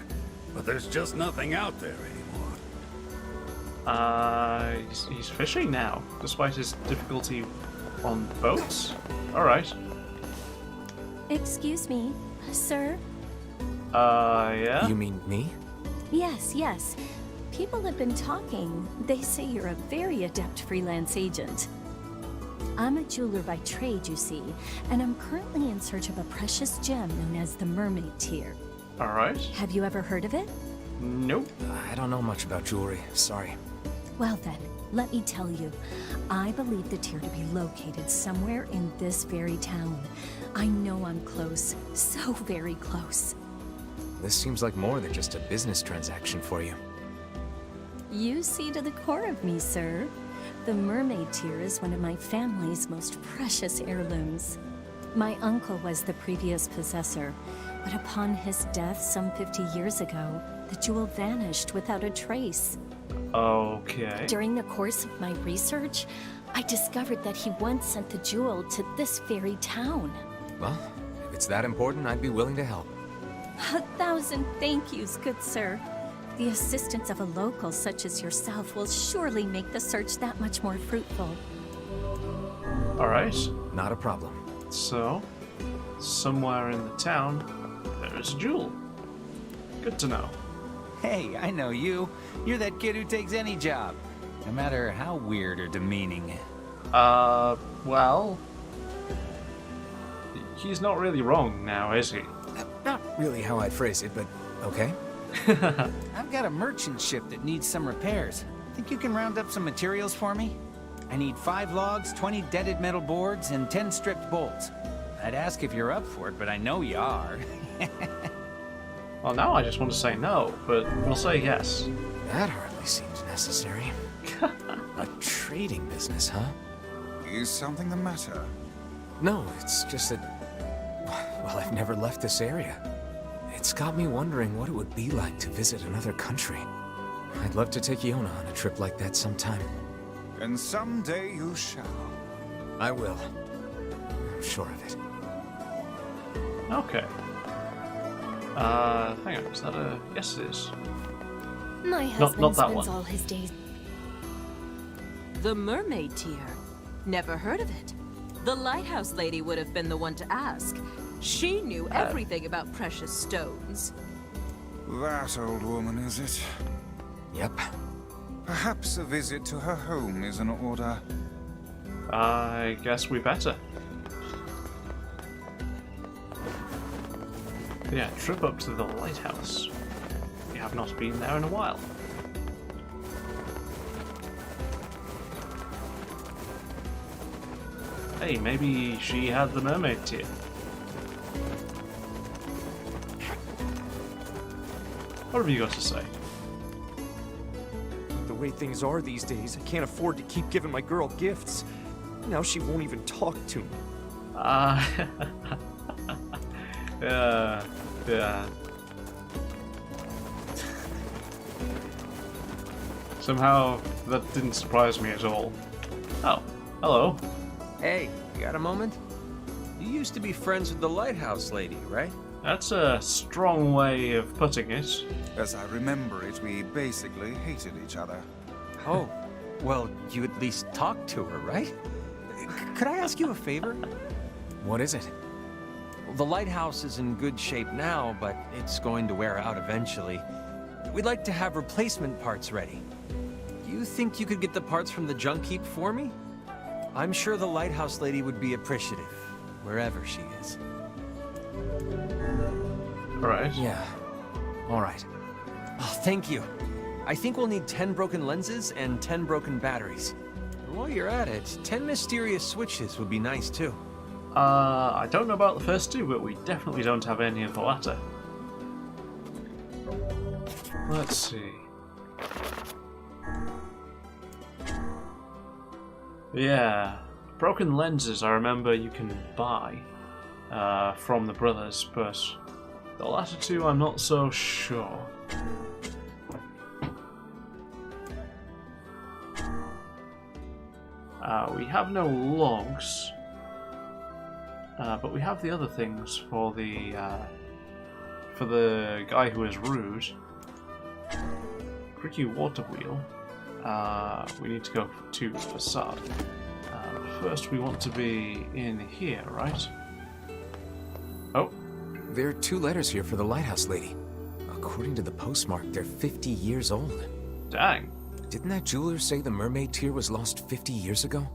but there's just nothing out there anymore. He's fishing now, despite his difficulty on boats? Alright. Excuse me, sir? Yeah? You mean me? Yes, yes. People have been talking. They say you're a very adept freelance agent. I'm a jeweler by trade, you see, and I'm currently in search of a precious gem known as the Mermaid Tear. Alright. Have you ever heard of it? Nope. I don't know much about jewelry, sorry. Well then, let me tell you. I believe the tier to be located somewhere in this very town. I know I'm close, so very close. This seems like more than just a business transaction for you. You see to the core of me, sir. The mermaid tear is one of my family's most precious heirlooms. My uncle was the previous possessor, but upon his death some 50 years ago, the jewel vanished without a trace. Okay. During the course of my research, I discovered that he once sent the jewel to this very town. Well, if it's that important, I'd be willing to help. 1,000 thank yous, good sir. The assistance of a local such as yourself will surely make the search that much more fruitful. Alright. Not a problem. So, somewhere in the town, there is a jewel. Good to know. Hey, I know you. You're that kid who takes any job, no matter how weird or demeaning. Well... He's not really wrong now, is he? Not really how I'd phrase it, but okay. I've got a merchant ship that needs some repairs. Think you can round up some materials for me? I need 5 logs, 20 deaded metal boards, and 10 stripped bolts. I'd ask if you're up for it, but I know you are. Well, now I just want to say no, but we'll say yes. That hardly seems necessary. A trading business, huh? Is something the matter? No, it's just that... Well, I've never left this area. It's got me wondering what it would be like to visit another country. I'd love to take Yona on a trip like that sometime. And someday you shall. I will. I'm sure of it. Okay. Hang on, is that a... Yes, it is. My husband not that spends one. all his days... The mermaid tier. Never heard of it. The lighthouse lady would have been the one to ask. She knew everything about precious stones. That old woman, is it? Yep. Perhaps a visit to her home is in order. I guess we better. Yeah, trip up to the lighthouse. We have not been there in a while. Hey, maybe she had the mermaid tier. What have you got to say? The way things are these days, I can't afford to keep giving my girl gifts. Now she won't even talk to me. Yeah. Somehow, that didn't surprise me at all. Oh, hello. Hey, you got a moment? You used to be friends with the lighthouse lady, right? That's a strong way of putting it. As I remember it, we basically hated each other. Oh, well, you at least talked to her, right? Could I ask you a favor? What is it? Well, the lighthouse is in good shape now, but it's going to wear out eventually. We'd like to have replacement parts ready. Do you think you could get the parts from the junk heap for me? I'm sure the lighthouse lady would be appreciative, wherever she is. Alright. Yeah. Alright. Oh, thank you. I think we'll need 10 broken lenses and 10 broken batteries. And while you're at it, 10 mysterious switches would be nice too. I don't know about the first two, but we definitely don't have any of the latter. Let's see. Yeah, broken lenses I remember you can buy from the brothers, but the latter two I'm not so sure. We have no logs, but we have the other things for the guy who is rude. Creaky water wheel. We need to go to the facade. First we want to be in here, right? Oh. There are 2 letters here for the lighthouse lady. According to the postmark, they're 50 years old. Dang. Didn't that jeweler say the mermaid tear was lost 50 years ago?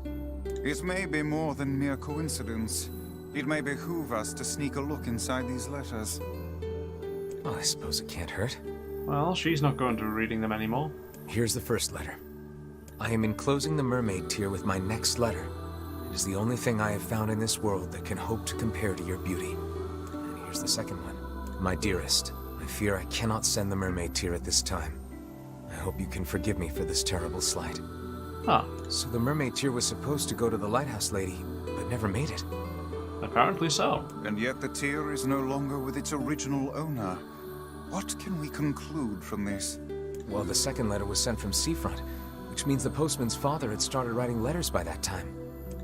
It may be more than mere coincidence. It may behoove us to sneak a look inside these letters. Well, I suppose it can't hurt. Well, she's not going to be reading them anymore. Here's the first letter. I am enclosing the mermaid tear with my next letter. It is the only thing I have found in this world that can hope to compare to your beauty. And here's the second one. My dearest, I fear I cannot send the mermaid tear at this time. I hope you can forgive me for this terrible slight. Huh. So the mermaid tear was supposed to go to the lighthouse lady, but never made it. Apparently so. And yet the tear is no longer with its original owner. What can we conclude from this? Well, the second letter was sent from Seafront, which means the postman's father had started writing letters by that time.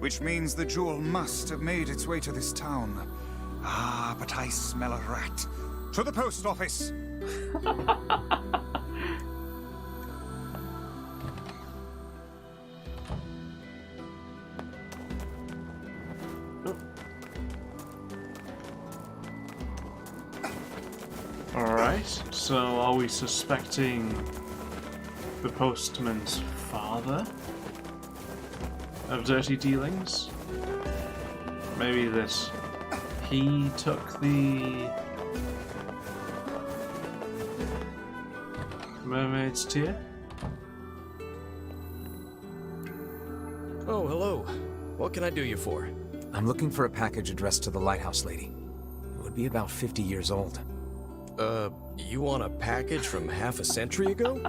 Which means the jewel must have made its way to this town. Ah, but I smell a rat. To the post office! Alright, so are we suspecting the postman's father of dirty dealings? Maybe that he took the mermaid's tear? Oh, hello. What can I do you for? I'm looking for a package addressed to the lighthouse lady. It would be about 50 years old. You want a package from half a century ago?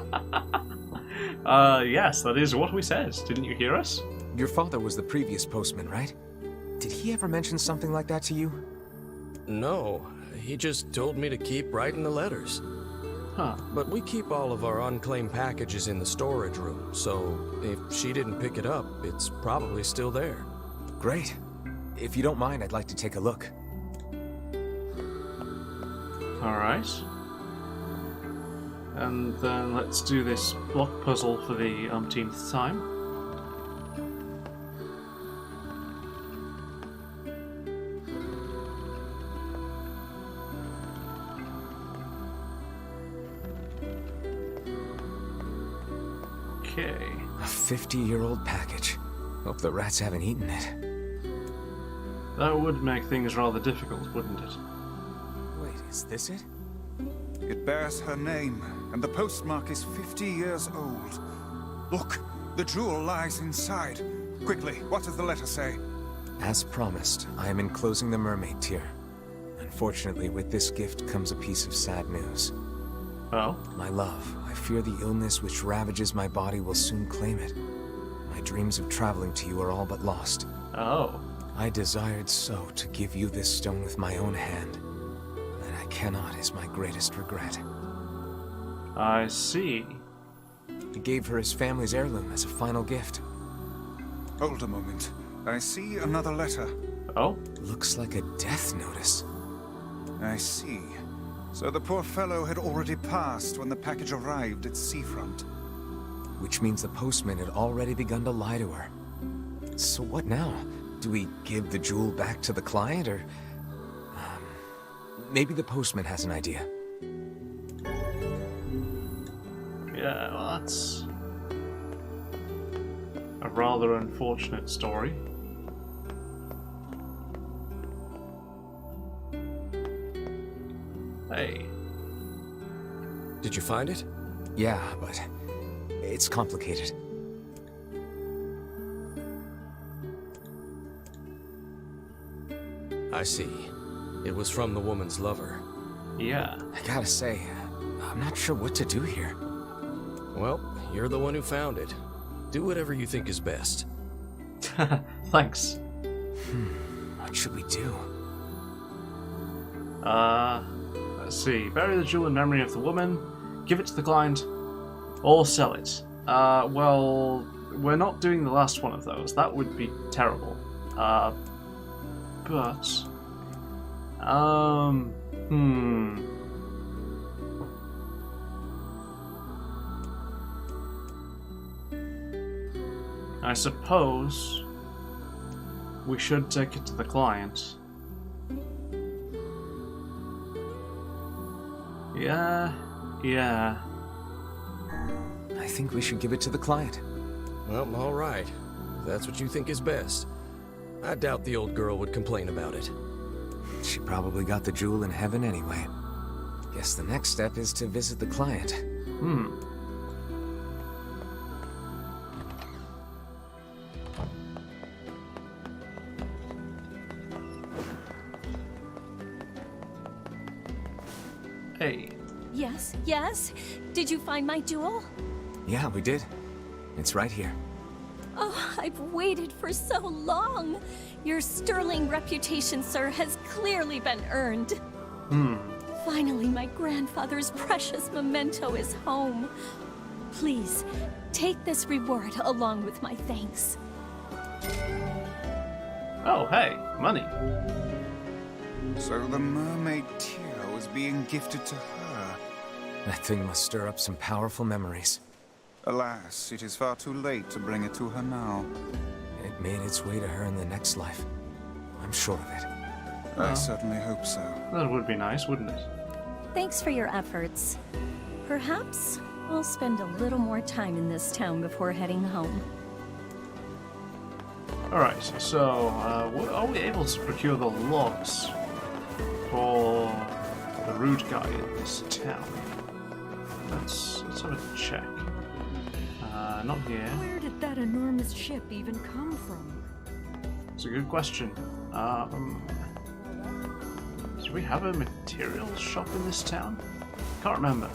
Yes, that is what we said. Didn't you hear us? Your father was the previous postman, right? Did he ever mention something like that to you? No, he just told me to keep writing the letters. Huh. But we keep all of our unclaimed packages in the storage room, so if she didn't pick it up, it's probably still there. Great. If you don't mind, I'd like to take a look. Alright. And then let's do this block puzzle for the umpteenth time. Okay. A 50-year-old package. Hope the rats haven't eaten it. That would make things rather difficult, wouldn't it? Wait, is this it? It bears her name, and the postmark is 50 years old. Look, the jewel lies inside. Quickly, what does the letter say? As promised, I am enclosing the mermaid tear. Unfortunately, with this gift comes a piece of sad news. Oh? My love, I fear the illness which ravages my body will soon claim it. My dreams of traveling to you are all but lost. Oh. I desired so to give you this stone with my own hand. That I cannot is my greatest regret. I see. He gave her his family's heirloom as a final gift. Hold a moment. I see another letter. Oh? Looks like a death notice. I see. So the poor fellow had already passed when the package arrived at Seafront. Which means the postman had already begun to lie to her. So what now? Do we give the jewel back to the client, or... maybe the postman has an idea. Yeah, well, that's a rather unfortunate story. Hey. Did you find it? Yeah, but it's complicated. I see. It was from the woman's lover. Yeah. I gotta say, I'm not sure what to do here. Well, you're the one who found it. Do whatever you think is best. Thanks. What should we do? Let's see. Bury the jewel in memory of the woman, give it to the client, or sell it. Well, we're not doing the last one of those. That would be terrible. But... I suppose we should take it to the client. Yeah. I think we should give it to the client. Well, all right. If that's what you think is best. I doubt the old girl would complain about it. She probably got the jewel in heaven anyway. Guess the next step is to visit the client. Hey. Yes, yes? Did you find my jewel? Yeah, we did. It's right here. Oh, I've waited for so long. Your sterling reputation, sir, has clearly been earned. Finally, my grandfather's precious memento is home. Please, take this reward along with my thanks. Oh, hey, money. So the mermaid tear was being gifted to her. That thing must stir up some powerful memories. Alas, it is far too late to bring it to her now. It made its way to her in the next life. I'm sure of it. I certainly hope so. That would be nice, wouldn't it? Thanks for your efforts. Perhaps I'll spend a little more time in this town before heading home. Alright, so are we able to procure the logs for the rude guy in this town? Let's have a check. Not here. Where did that enormous ship even come from? It's a good question. Do we have a materials shop in this town? Can't remember.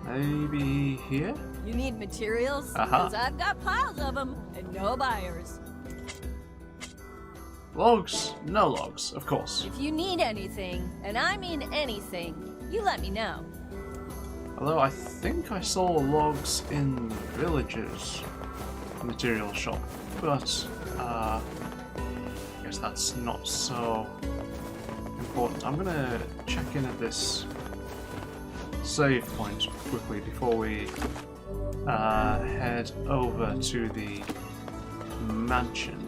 Maybe here? You need materials? Uh-huh. Because I've got piles of them and no buyers. Logs? No logs, of course. If you need anything, and I mean anything, you let me know. Although I think I saw logs in the villager's material shop, but I guess that's not so important. I'm gonna check in at this save point quickly before we head over to the mansion.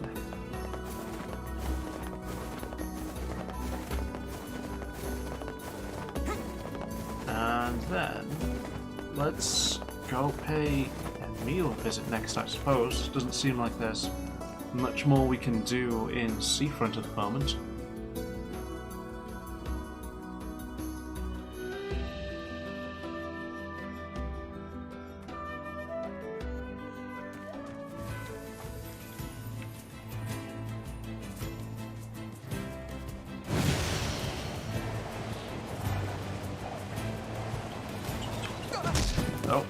And then let's go pay a meal visit next, I suppose. Doesn't seem like there's much more we can do in Seafront at the moment. Oh.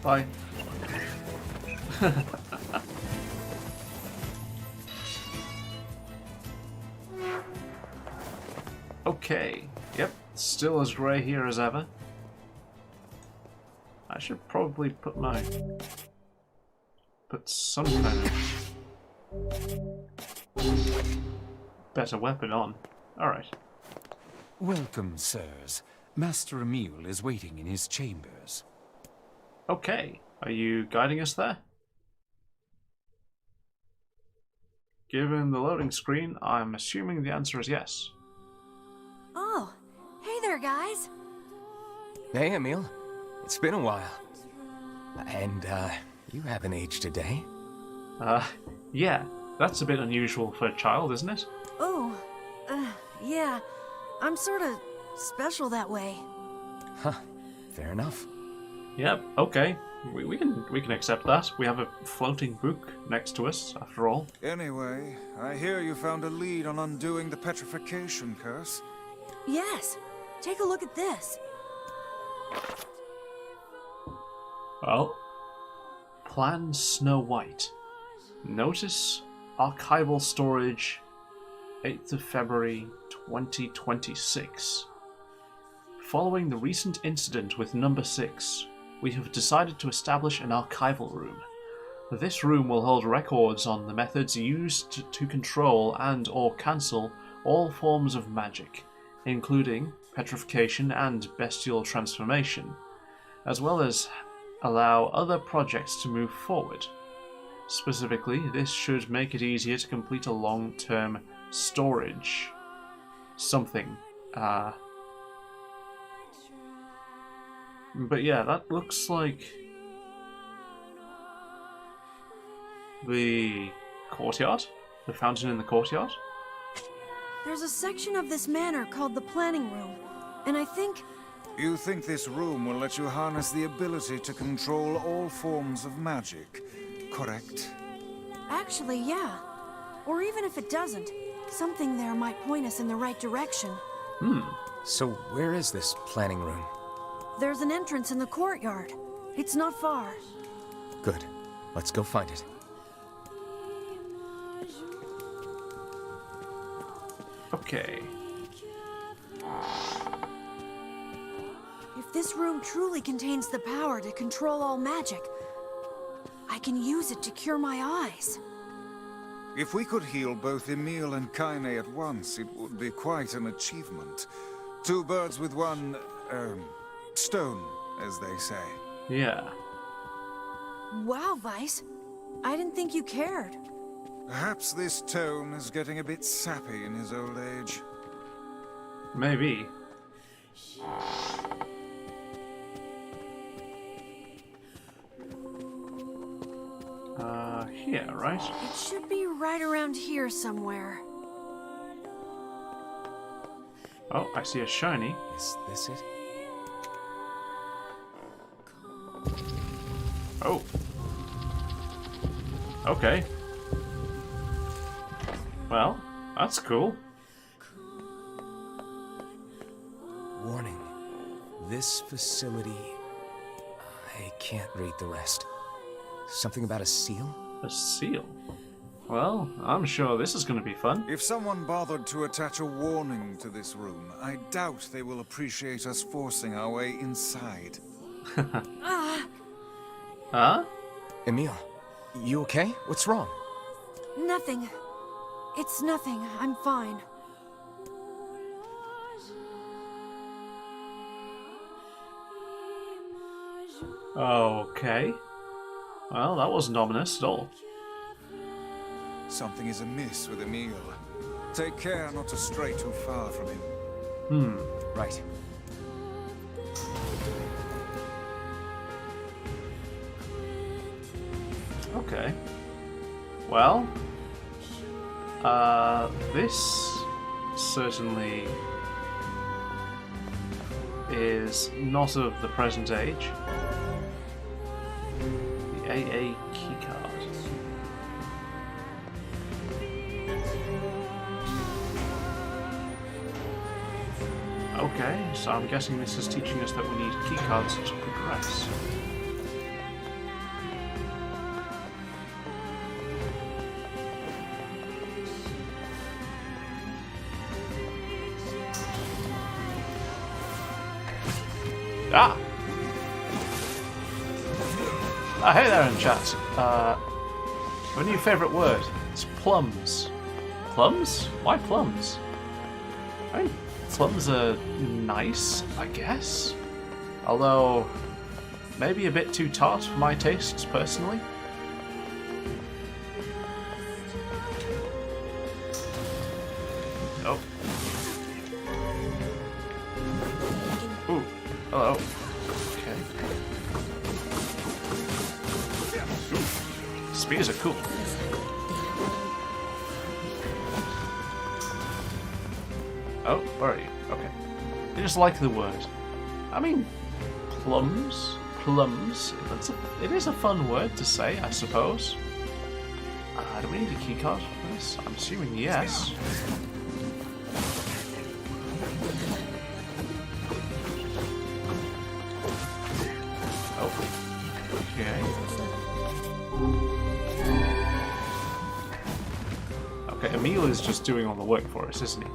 Bye. Okay. Yep. Still as grey here as ever. I should probably put some kind of better weapon on. Alright. Welcome, sirs. Master Emil is waiting in his chambers. Okay. Are you guiding us there? Given the loading screen, I'm assuming the answer is yes. Oh, hey there, guys. Hey, Emil. It's been a while. And, you haven't aged a day. Yeah. That's a bit unusual for a child, isn't it? Oh, yeah. I'm sort of special that way. Huh. Fair enough. Yep, okay. We can accept that. We have a floating book next to us, after all. Anyway, I hear you found a lead on undoing the petrification curse. Yes. Take a look at this. Well, Plan Snow White. Notice archival storage 8th of February 2026. Following the recent incident with Number 6, we have decided to establish an archival room. This room will hold records on the methods used to control and or cancel all forms of magic, including petrification and bestial transformation, as well as allow other projects to move forward. Specifically, this should make it easier to complete a long-term storage something. But yeah, that looks like the courtyard, the fountain in the courtyard. There's a section of this manor called the planning room, and I think... You think this room will let you harness the ability to control all forms of magic, correct? Actually, yeah. Or even if it doesn't, something there might point us in the right direction. So where is this planning room? There's an entrance in the courtyard. It's not far. Good. Let's go find it. Okay. If this room truly contains the power to control all magic, I can use it to cure my eyes. If we could heal both Emil and Kaine at once, it would be quite an achievement. 2 birds with one, stone, as they say. Yeah. Wow, Vice. I didn't think you cared. Perhaps this tome is getting a bit sappy in his old age. Maybe. Here, right? It should be right around here somewhere. Oh, I see a shiny. Is this it? Oh. Okay. Well, that's cool. Warning. This facility... I can't read the rest. Something about a seal? A seal? Well, I'm sure this is going to be fun. If someone bothered to attach a warning to this room, I doubt they will appreciate us forcing our way inside. Huh? Emil, you okay? What's wrong? Nothing. It's nothing. I'm fine. Okay. Well, that wasn't ominous at all. Something is amiss with Emil. Take care not to stray too far from him. Right. Okay. Well, this certainly is not of the present age. The AA keycard. Okay, so I'm guessing this is teaching us that we need keycards to progress. Ah! Hey there in chat. Your new favourite word. It's plums. Plums? Why plums? I mean, plums are nice, I guess. Although, maybe a bit too tart for my tastes, personally. Oh. Ooh. Hello. Okay. Ooh. Spears are cool. Oh, where are you? Okay. I just like the word. I mean, plums? Plums? It is a fun word to say, I suppose. Do we need a keycard for this? I'm assuming yes. Oh. Okay. Okay, Emil is just doing all the work for us, isn't he?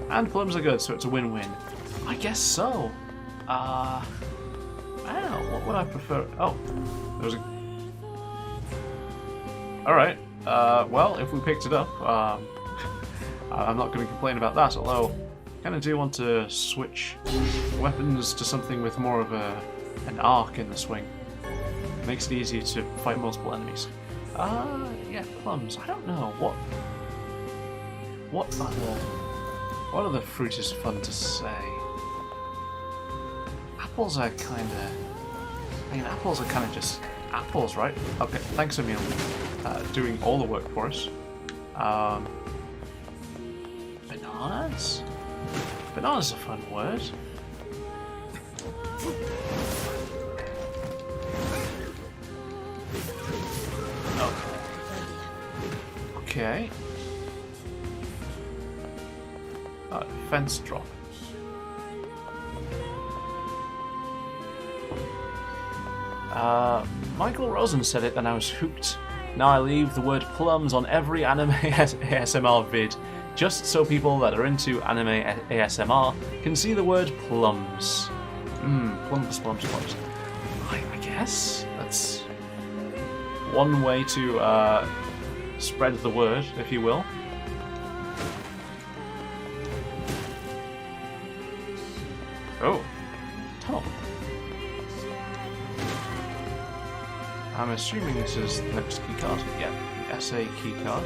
And plums are good, so it's a win-win. I guess so. I don't know, what would I prefer? Oh, there's a... Alright, well, if we picked it up, I'm not going to complain about that, although I kind of do want to switch weapons to something with more of an arc in the swing. It makes it easier to fight multiple enemies. Yeah, plums. I don't know, what other fruit is fun to say? Apples are kinda... I mean, apples are kinda just apples, right? Okay, thanks Emil. Doing all the work for us. Bananas? Banana's a fun word. Okay. Fence drop. Michael Rosen said it and I was hooked. Now I leave the word plums on every anime ASMR vid, just so people that are into anime ASMR can see the word plums. Plums. I guess that's one way to spread the word, if you will. Oh, Tom. I'm assuming this is the next keycard. Yeah, the SA keycard.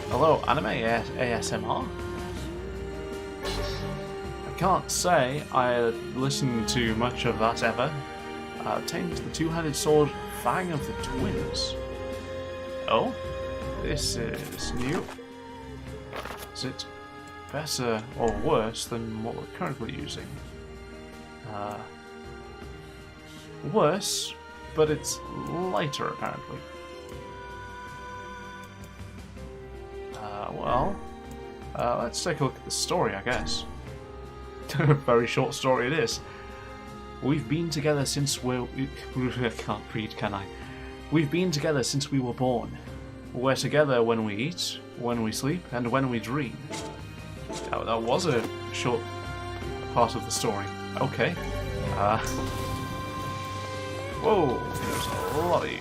Hello, anime ASMR. I can't say I listened to much of that ever. Obtained the two-headed sword Fang of the Twins. Oh, this is new. Is it better or worse than what we're currently using? Worse, but it's lighter apparently. Let's take a look at the story, I guess. Very short story it is. We've been together since I can't read, can I? We've been together since we were born. We're together when we eat, when we sleep, and when we dream. That was a short part of the story. Okay. Whoa, there's a lot of you.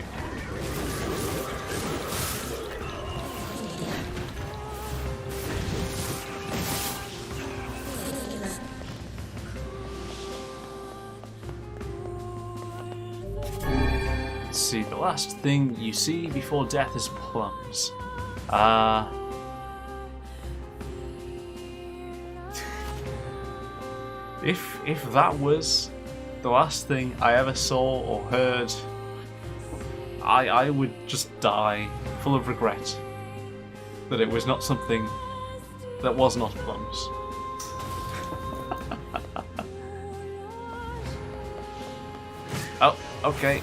See, the last thing you see before death is plums. If that was the last thing I ever saw or heard, I would just die full of regret that it was not something that was not plums. Oh, okay.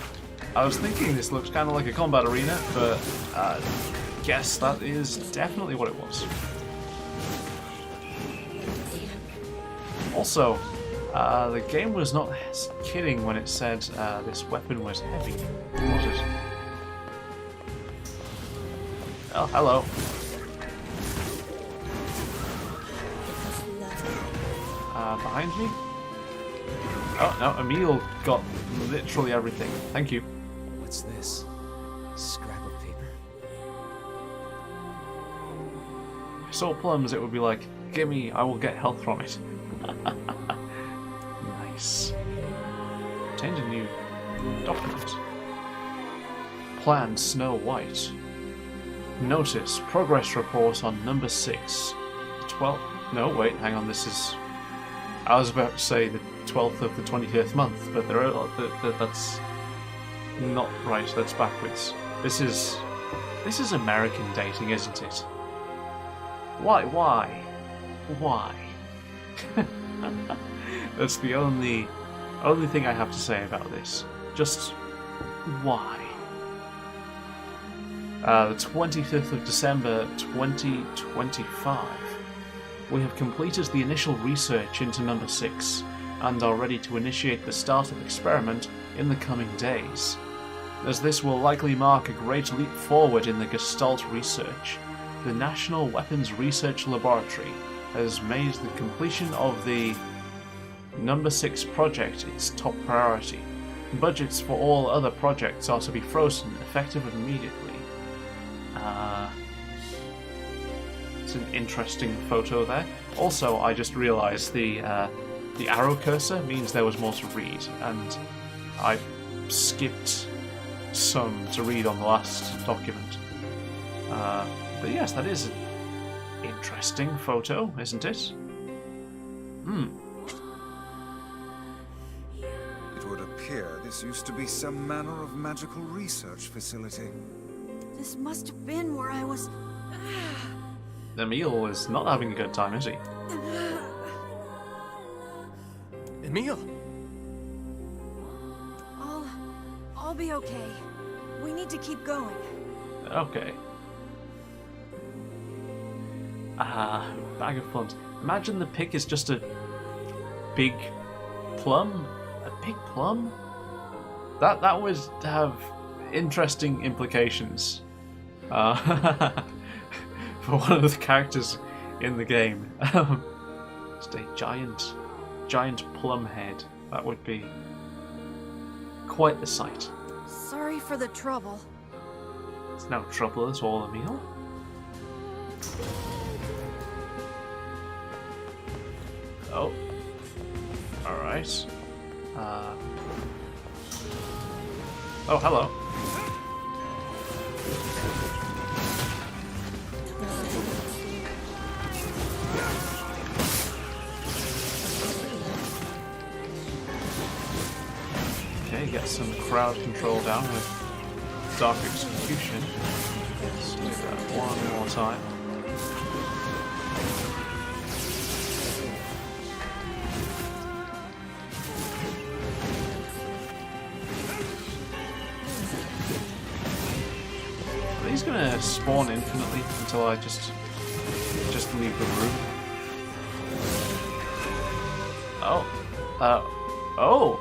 I was thinking this looks kind of like a combat arena, but guess that is definitely what it was. Also, the game was not kidding when it said this weapon was heavy, was it? Oh, hello. Behind me? Oh, no, Emil got literally everything. Thank you. What's this? Scrap of paper? If I saw plums, it would be like, gimme, I will get health from it. Nice. Obtained a new document. Plan Snow White. Notice, progress report on number 6. 12... No, wait, hang on, this is... I was about to say the 12th of the 25th month, but there are, that's not right, that's backwards. This is American dating, isn't it? Why? That's the only thing I have to say about this. Just why? The 25th of December 2025. We have completed the initial research into number 6 and are ready to initiate the start of experiment in the coming days. As this will likely mark a great leap forward in the Gestalt research, the National Weapons Research Laboratory has made the completion of the number 6 project its top priority. Budgets for all other projects are to be frozen effective immediately. It's an interesting photo there. Also, I just realised the arrow cursor means there was more to read, and I skipped some to read on the last document. But yes, that is an interesting photo, isn't it? It would appear here, this used to be some manner of magical research facility. This must have been where I was... Emil is not having a good time, is he? Emil! I'll be okay. We need to keep going. Okay. Bag of plums. Imagine the pick is just a big plum? A big plum? That would have interesting implications for one of the characters in the game. Just a giant plum head. That would be quite the sight. Sorry for the trouble. It's no trouble at all, Emil. Oh. Alright. Oh, hello. Okay, get some crowd control down with Dark Execution. Let's do that one more time. Are these gonna spawn infinitely until I just leave the room? Oh!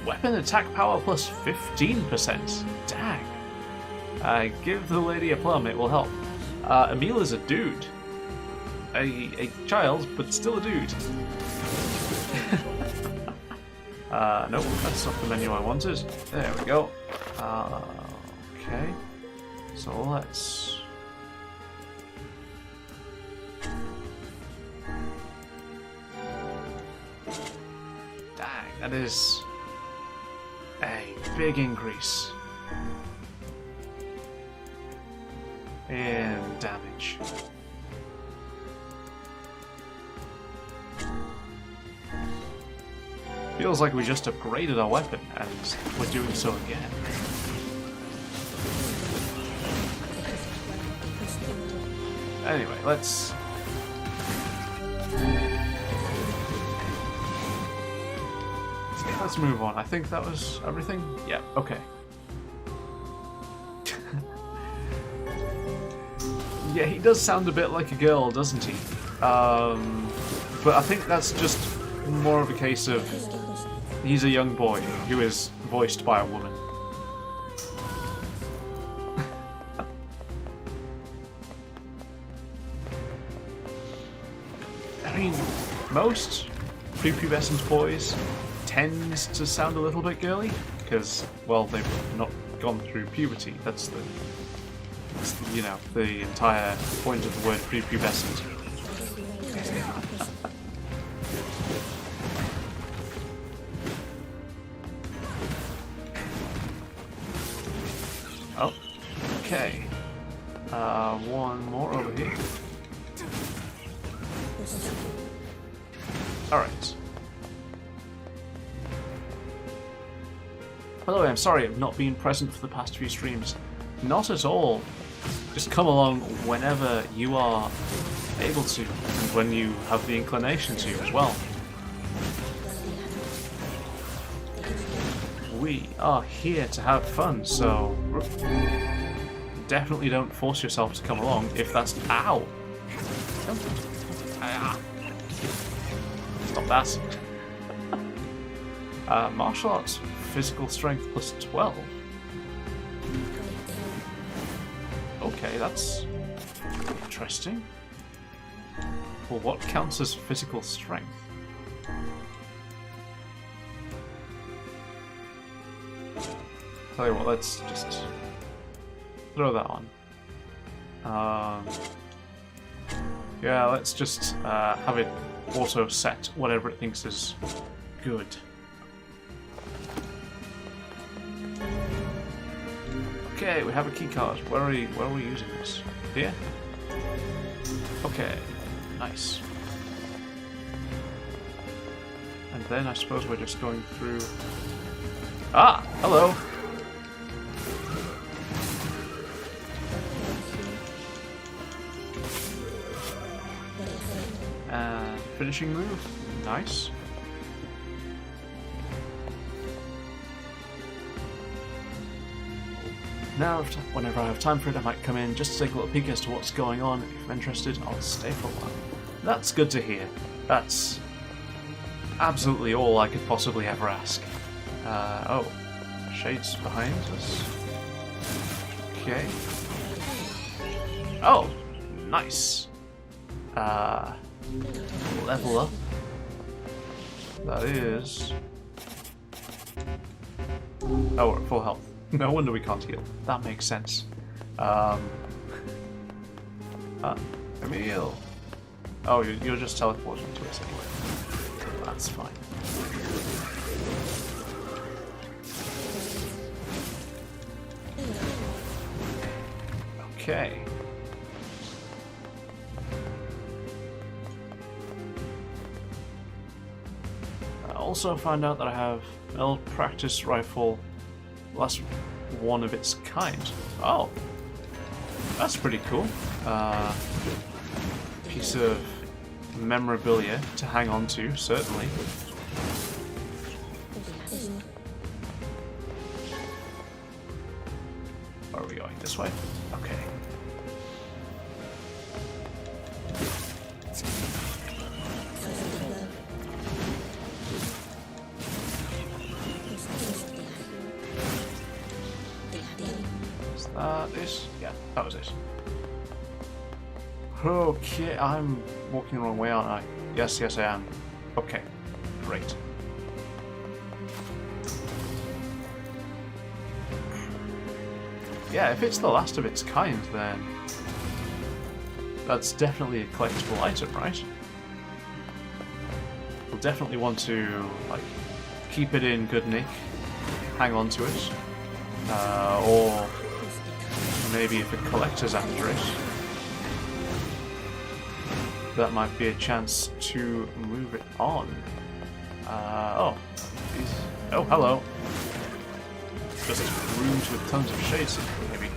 Weapon attack power plus 15%. Dang. Give the lady a plum, it will help. Emil is a dude. A child, but still a dude. Nope, that's not the menu I wanted. There we go. Okay. So let's... Dang, that is a big increase in damage. Feels like we just upgraded our weapon and we're doing so again. Anyway, let's move on. I think that was everything. Yeah, okay. Yeah, he does sound a bit like a girl, doesn't he? But I think that's just more of a case of he's a young boy who is voiced by a woman. I mean, most prepubescent boys tends to sound a little bit girly because, well, they've not gone through puberty. That's the, you know, the entire point of the word prepubescent. Oh, okay. One more over here. Alright. By the way, I'm sorry I've not been present for the past few streams. Not at all. Just come along whenever you are able to, and when you have the inclination to as well. We are here to have fun, so definitely don't force yourself to come along if that's... Ow! Stop that. Martial arts, physical strength plus 12. Okay, that's interesting. Well, what counts as physical strength? Tell you what, let's just throw that on. Yeah, let's just have it auto set whatever it thinks is good. Okay, we have a key card. Where are we using this? Here? Okay, nice. And then I suppose we're just going through Ah, hello. Finishing move. Nice. Now, whenever I have time for it, I might come in just to take a little peek as to what's going on. If I'm interested, I'll stay for a while. That's good to hear. That's absolutely all I could possibly ever ask. Oh, shades behind us. Okay. Oh, nice. Level up. That is. Oh, we're at full health. No wonder we can't heal. That makes sense. Emil. Oh, you're just teleporting to us anyway. That's fine. Okay. I also found out that I have an old practice rifle. Last one of its kind. Oh, that's pretty cool. Piece of memorabilia to hang on to, certainly. Where are we going? This way? Okay. This? Yeah, that was it. Okay, I'm walking the wrong way, aren't I? Yes, I am. Okay, great. Yeah, if it's the last of its kind, then that's definitely a collectible item, right? We'll definitely want to, like, keep it in good nick, hang on to it, or maybe if a collector's after it, that might be a chance to move it on. Oh, hello. Just rooms with tons of shades in them, maybe.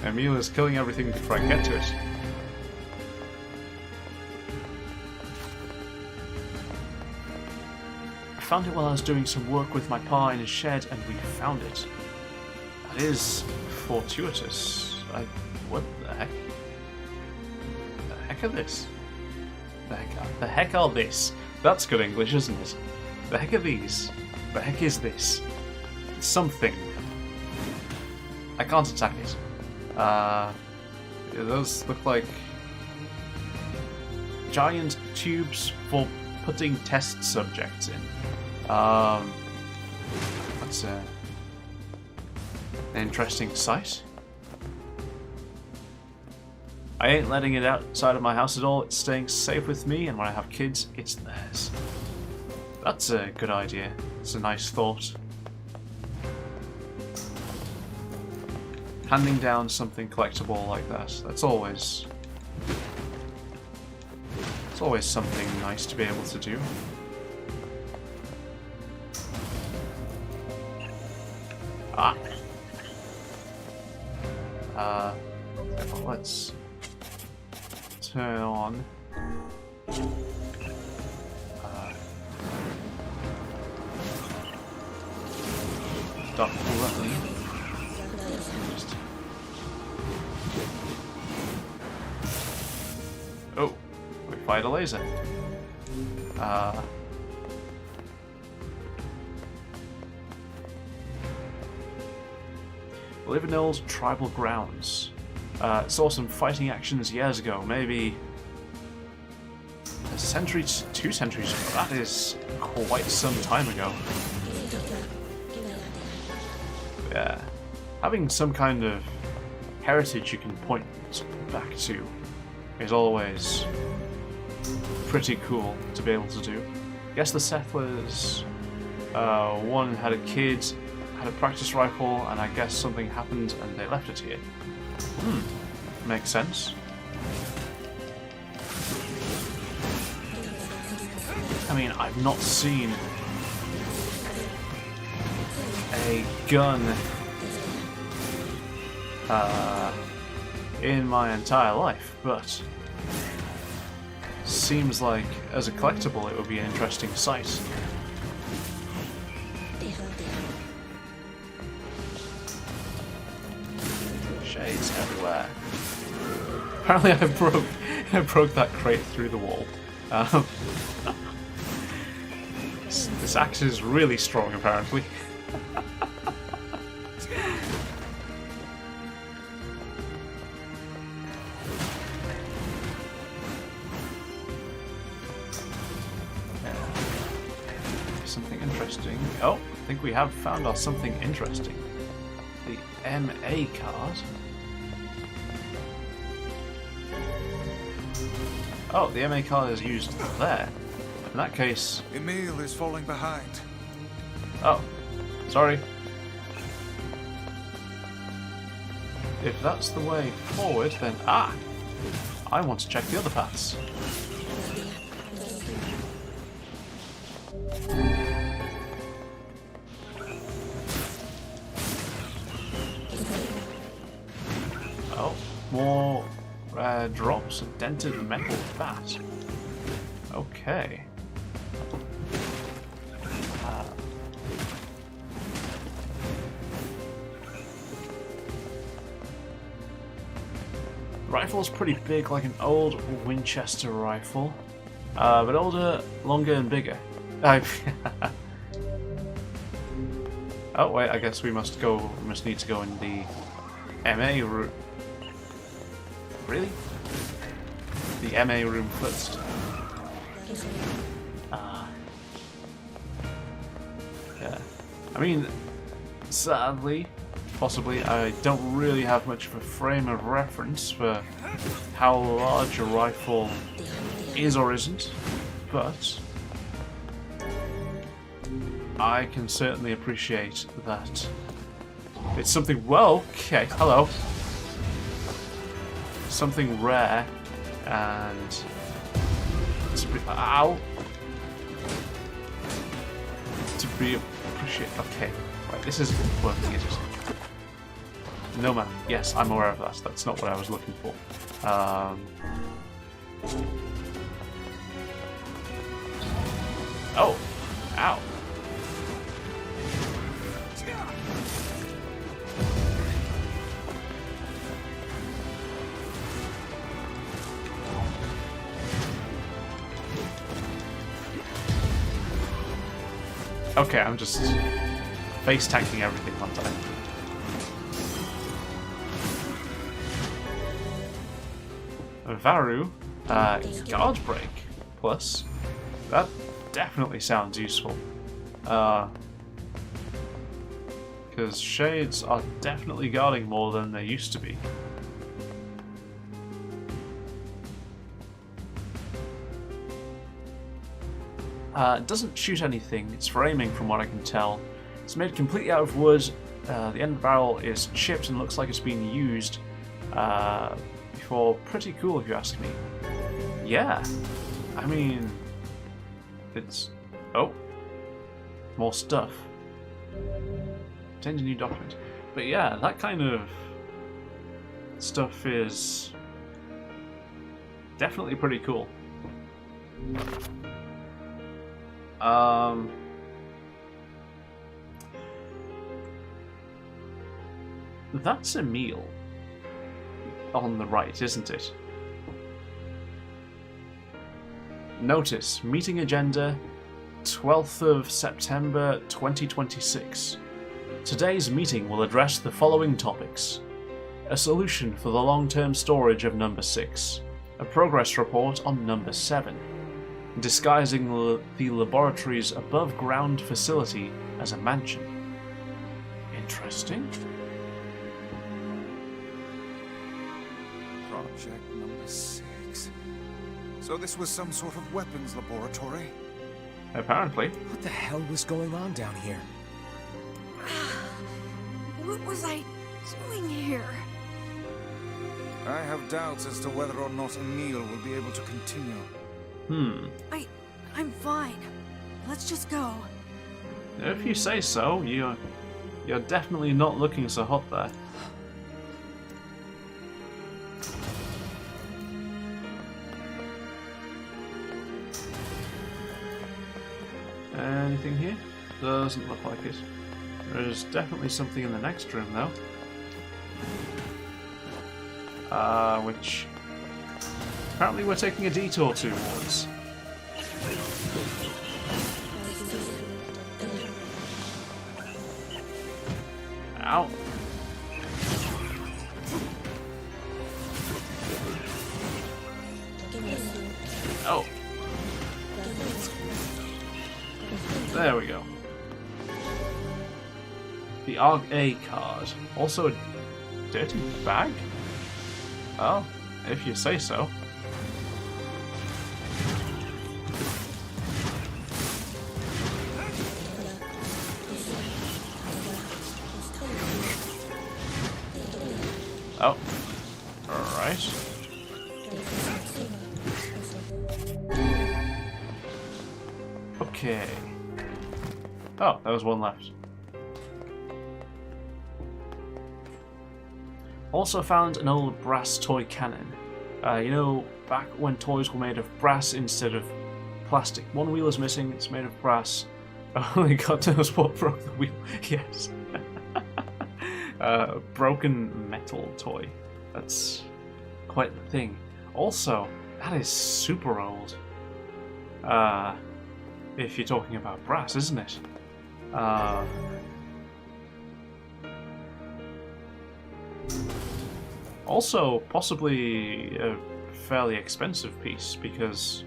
Emil is killing everything before I get to it. I found it while I was doing some work with my pa in his shed, and we found it. That is fortuitous. What the heck? The heck of this? The heck are this? That's good English, isn't it? The heck are these? The heck is this? Something. I can't attack it. Those look like giant tubes for putting test subjects in. That's an interesting sight. I ain't letting it outside of my house at all. It's staying safe with me, and when I have kids, it's theirs. That's a good idea. It's a nice thought. Handing down something collectible like that, that's always... it's always something nice to be able to do. Let's turn on Dr. Button. Oh, we fired a laser. Livernoll's tribal grounds. Saw some fighting actions years ago, maybe a century, 2 centuries ago. That is quite some time ago. Yeah, having some kind of heritage you can point back to is always pretty cool to be able to do. I guess the settlers, one had a kid, had a practice rifle, and I guess something happened and they left it here. Makes sense. I mean, I've not seen a gun in my entire life, but seems like as a collectible it would be an interesting sight. Shades everywhere. Apparently I broke that crate through the wall. This axe is really strong, apparently. Something interesting. Oh, I think we have found our something interesting. The MA card. Oh, the MA card is used there. In that case... Emil is falling behind. Oh, sorry. If that's the way forward, then... Ah! I want to check the other paths. Oh, more drops of dented metal bat. Okay. Rifle's pretty big, like an old Winchester rifle, but older, longer, and bigger. Oh wait, I guess we must need to go in the MA route. Really? The MA room first. Yeah. I mean, sadly, possibly, I don't really have much of a frame of reference for how large a rifle is or isn't, but I can certainly appreciate that it's something, well, okay, hello. Something rare and ow, to be appreciated. Okay, right, this isn't working, is it? No man. Yes, I'm aware of that. That's not what I was looking for. Oh, ow. Okay, I'm just face tanking everything one time. Varu, guard break plus. That definitely sounds useful. Because shades are definitely guarding more than they used to be. It doesn't shoot anything, it's for aiming from what I can tell. It's made completely out of wood, the end of the barrel is chipped and looks like it's been used before. Pretty cool if you ask me. Yeah, I mean, it's... oh, more stuff. Obtained a new document. But yeah, that kind of stuff is definitely pretty cool. That's Emil on the right, isn't it? Notice, meeting agenda, 12th of September 2026. Today's meeting will address the following topics. A solution for the long-term storage of number 6. A progress report on number 7. Disguising the laboratory's above-ground facility as a mansion. Interesting. Project number 6. So this was some sort of weapons laboratory? Apparently. What the hell was going on down here? What was I doing here? I have doubts as to whether or not Emil will be able to continue. I'm fine. Let's just go. If you say so, you're definitely not looking so hot there. Anything here? Doesn't look like it. There's definitely something in the next room, though. Which apparently we're taking a detour towards. Ow. Oh. There we go. The ARG-A card. Also a dirty bag? Oh, if you say so. Oh. Alright. Okay. Oh, there was one left. Also found an old brass toy cannon. You know, back when toys were made of brass instead of plastic. One wheel is missing, it's made of brass. Only God knows what broke the wheel. Yes. Broken metal toy. That's quite the thing. Also, that is super old. If you're talking about brass, isn't it? Also, possibly a fairly expensive piece, because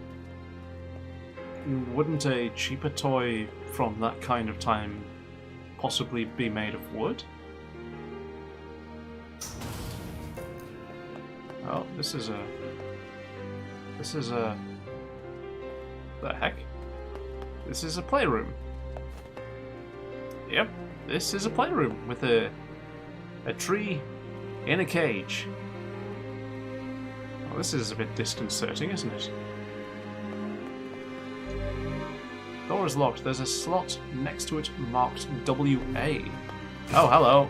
wouldn't a cheaper toy from that kind of time possibly be made of wood? Oh, this is a... The heck? This is a playroom. Yep, this is a playroom with a tree in a cage. Well, this is a bit disconcerting, isn't it? Door is locked. There's a slot next to it marked WA. Oh, hello.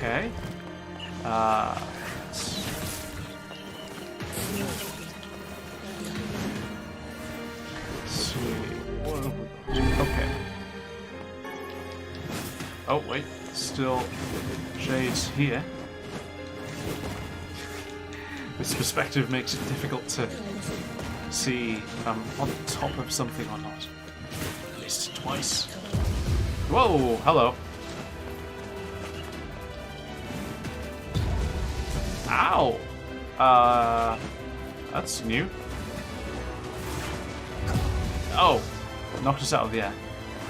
Okay. Let's see. Okay. Oh, wait. Still shades here. This perspective makes it difficult to see if I'm on top of something or not. At least twice. Whoa! Hello. Ow! That's new. Oh! Knocked us out of the air.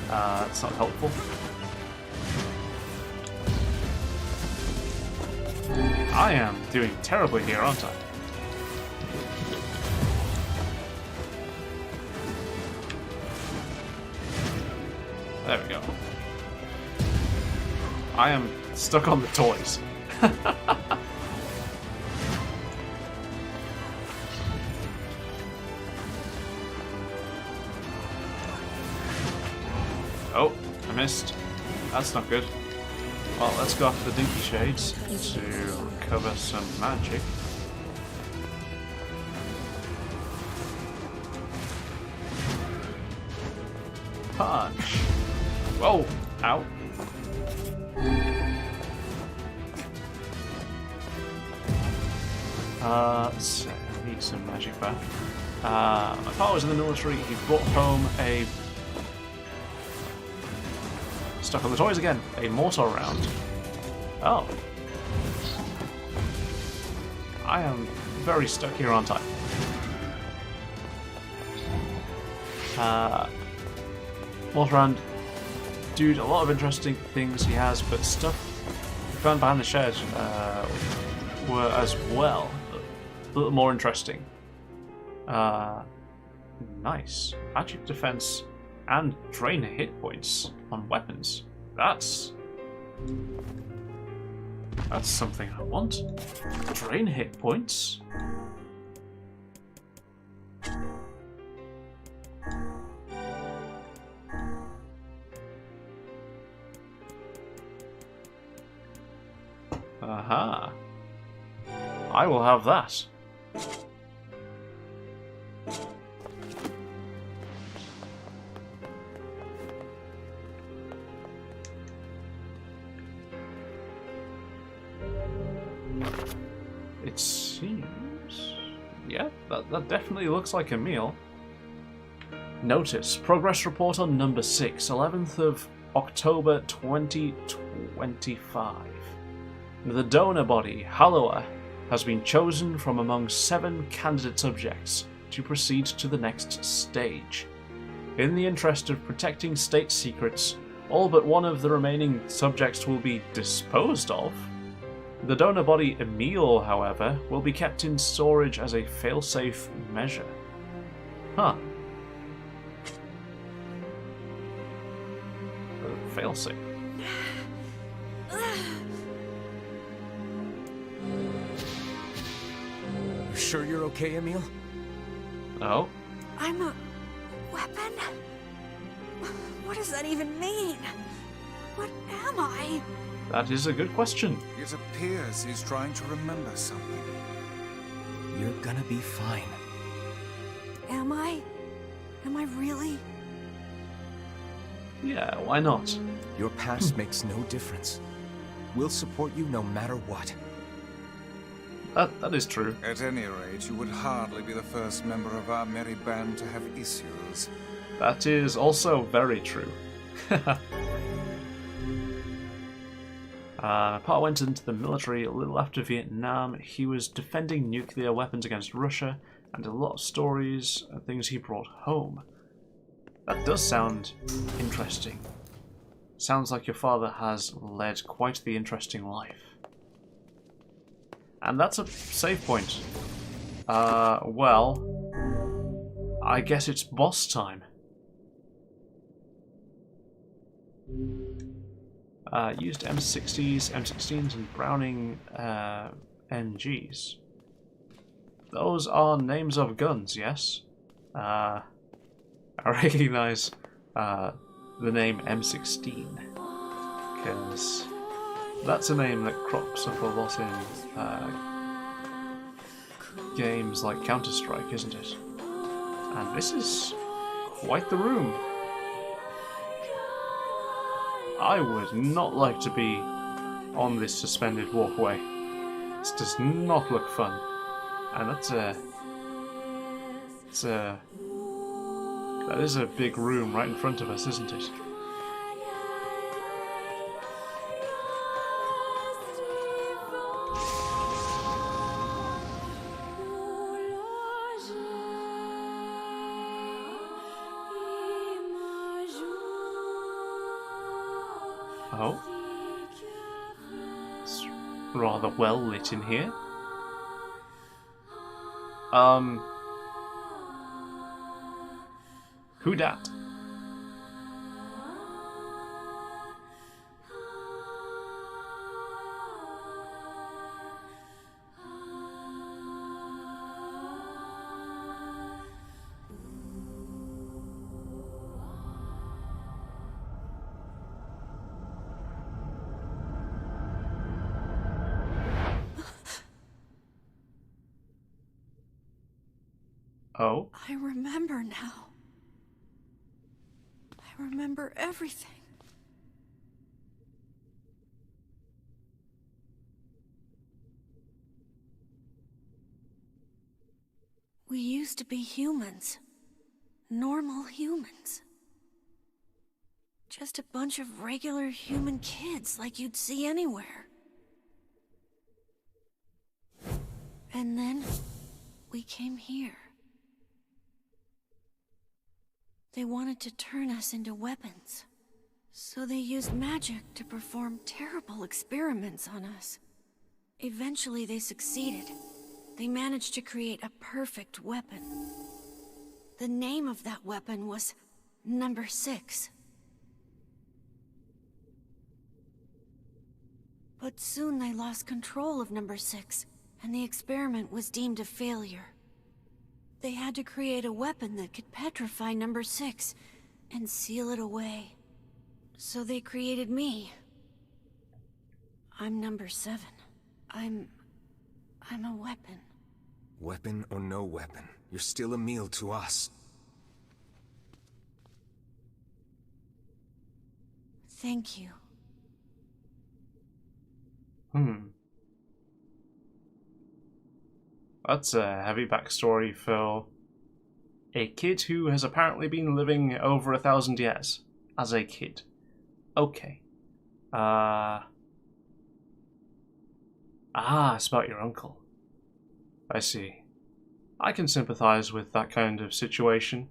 That's not helpful. I am doing terribly here, aren't I? There we go. I am stuck on the toys. Oh, I missed. That's not good. Well, let's go after the Dinky Shades to recover some magic. Punch! Whoa! Ow! So I need some magic back. My father was in the military. He brought home a... Stuck on the toys again. A mortar round. Oh. I am very stuck here, aren't I? Mortar round dude. A lot of interesting things he has, but stuff we found behind the shed were as well a little more interesting. Nice. Magic defense and drain hit points on weapons. That's something I want. Drain hit points. Aha. I will have that. It seems... yeah, that definitely looks like a meal. Notice, progress report on number 6, 11th of October 2025. The donor body, Hallower, has been chosen from among 7 candidate subjects to proceed to the next stage. In the interest of protecting state secrets, all but one of the remaining subjects will be disposed of. The donor body, Emil, however, will be kept in storage as a failsafe measure. Huh. Failsafe. You sure you're okay, Emil? No. I'm a weapon? What does that even mean? What am I? That is a good question. It appears he's trying to remember something. You're gonna be fine. Am I? Am I really? Yeah, why not? Your past makes no difference. We'll support you no matter what. That is true. At any rate, you would hardly be the first member of our merry band to have issues. That is also very true. Pa went into the military a little after Vietnam. He was defending nuclear weapons against Russia, and a lot of stories and things he brought home. That does sound interesting. Sounds like your father has led quite the interesting life. And that's a save point. Well, I guess it's boss time. Used M60s, M16s, and Browning NGs. Those are names of guns, yes? I recognize the name M16, because that's a name that crops up a lot in games like Counter-Strike, isn't it? And this is quite the room. I would not like to be on this suspended walkway. This does not look fun. And that is a big room right in front of us, isn't it? Oh. It's rather well lit in here. Who dat? Oh? I remember now. I remember everything. We used to be humans. Normal humans. Just a bunch of regular human kids like you'd see anywhere. And then we came here. They wanted to turn us into weapons, So they used magic to perform terrible experiments on us. Eventually they succeeded. They managed to create a perfect weapon. The name of that weapon was Number 6. But soon they lost control of Number 6, and the experiment was deemed a failure. They had to create a weapon that could petrify Number 6 and seal it away. So they created me. I'm Number 7. I'm a weapon. Weapon or no weapon, you're still a meal to us. Thank you. That's a heavy backstory for a kid who has apparently been living over 1,000 years as a kid. Okay. It's about your uncle. I see. I can sympathize with that kind of situation.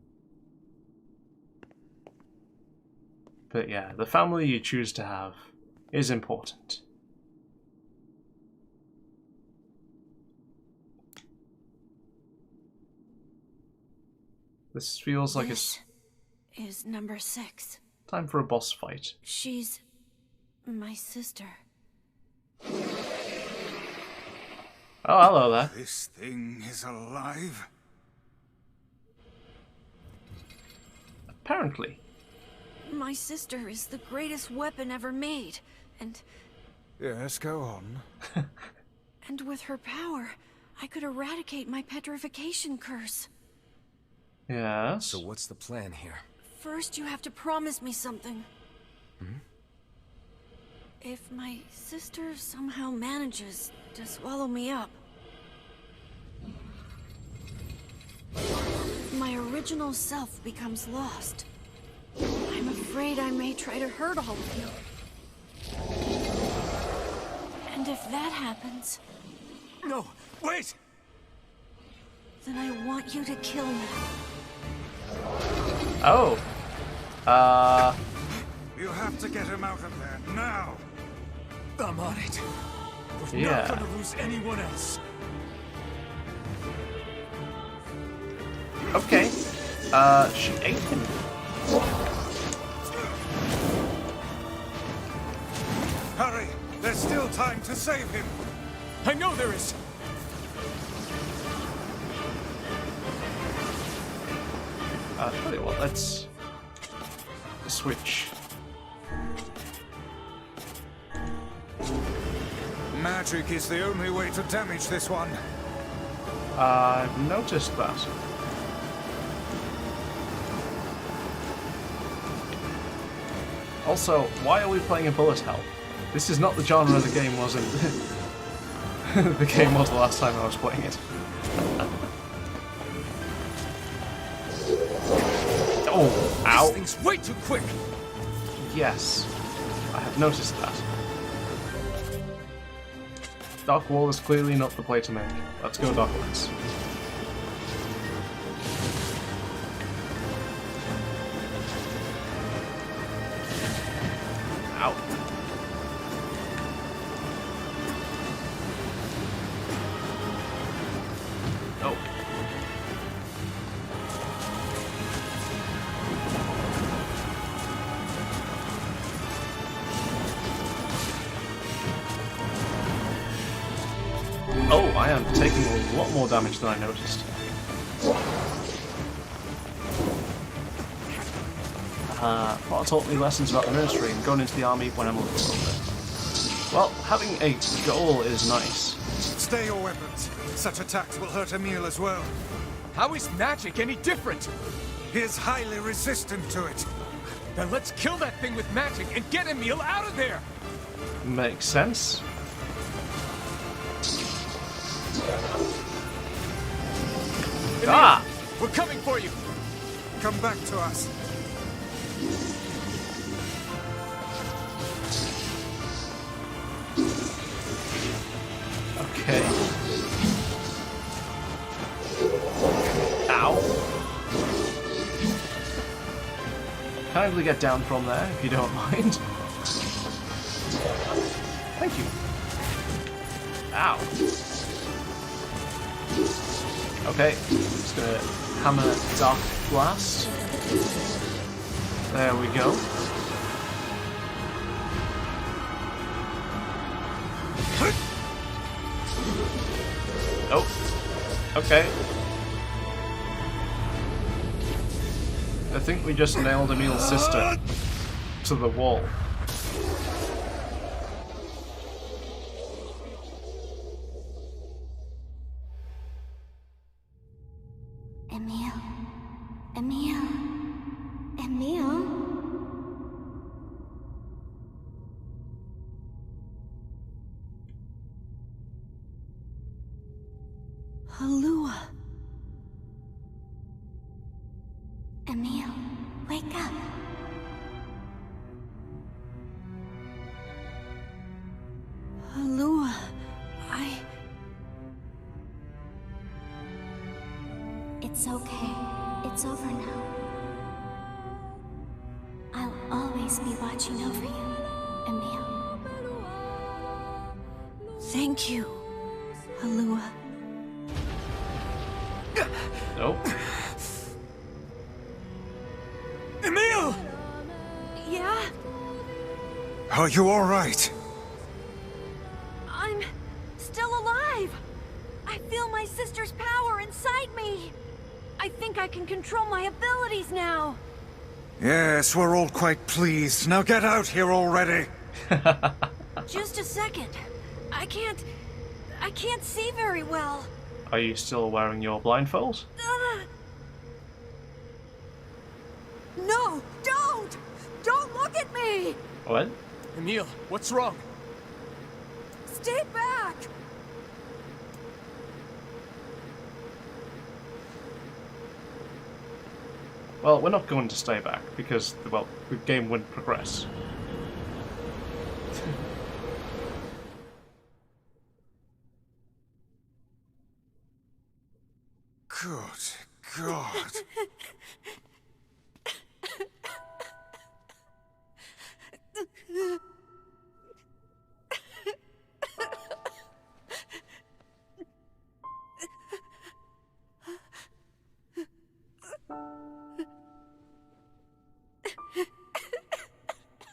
But yeah, the family you choose to have is important. This feels like this is Number 6. Time for a boss fight. She's my sister. Oh, hello there. This thing is alive? Apparently. My sister is the greatest weapon ever made, and... Yes, go on. And with her power, I could eradicate my petrification curse. Yes. So what's the plan here? First, you have to promise me something. If my sister somehow manages to swallow me up, my original self becomes lost. I'm afraid I may try to hurt all of you. And if that happens... No, wait! Then I want you to kill me. Oh. You have to get him out of there, now! I'm on it. We're Yeah. not gonna lose anyone else. Okay. She ate him. Hurry! There's still time to save him! I know there is! Tell you what, let's switch. Magic is the only way to damage this one. I've noticed that. Also, why are we playing a bullet hell? This is not the genre the game was in. The game was the last time I was playing it. Oh, ow. This thing's way too quick! Yes, I have noticed that. Dark Wall is clearly not the play to make. Let's go Darklands. Ow. Oh. Oh, I am taking a lot more damage than I noticed. What taught me lessons about the nursery and going into the army when I'm a little older. Well, having a goal is nice. Stay your weapons. Such attacks will hurt Emil as well. How is magic any different? He is highly resistant to it. Then let's kill that thing with magic and get Emil out of there! Makes sense. Emil, we're coming for you! Come back to us. Okay. Ow. kindly get down from there, if you don't mind. Thank you. Ow. Okay, just gonna hammer Dark Blast. There we go. Oh, okay. I think we just nailed Emil's sister to the wall. Emil? Halua. Emil, wake up. Halua, It's okay. It's over now. I'll always be watching over you, Emil. Thank you, Halua. Nope. Emil! Yeah? Are you all right? I'm still alive! I feel my sister's power inside me! I think I can control my abilities now! Yes, we're all quite pleased. Now get out here already! Just a second. I can't see very well. Are you still wearing your blindfold? No! Don't! Don't look at me! What? Emil, what's wrong? Stay back! Well, we're not going to stay back because, well, the game wouldn't progress. Good God.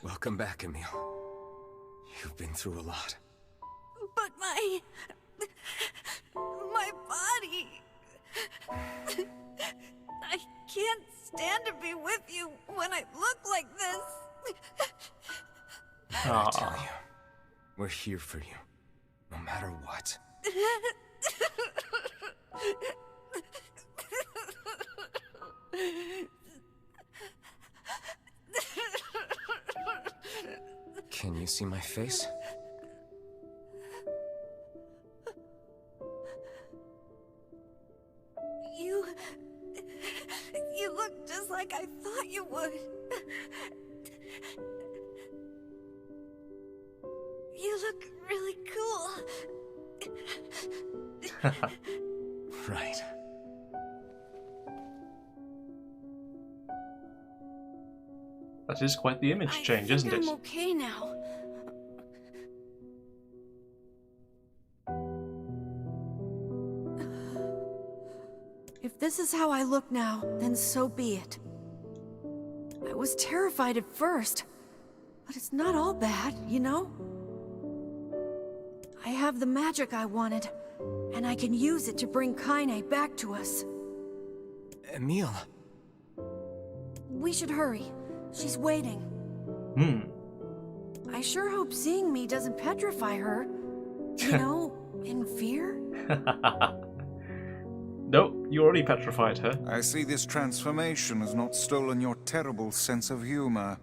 Welcome back, Emil. You've been through a lot. But my body... I can't stand to be with you when I look like this. I tell you, we're here for you, no matter what. Can you see my face? You look just like I thought you would. You look really cool. Right. That is quite the image change, isn't it? I'm okay now. If this is how I look now, then so be it. I was terrified at first, but it's not all bad, you know? I have the magic I wanted, and I can use it to bring Kaine back to us. Emil. We should hurry. She's waiting. I sure hope seeing me doesn't petrify her. You know, in fear? Nope, you already petrified her. I see this transformation has not stolen your terrible sense of humor.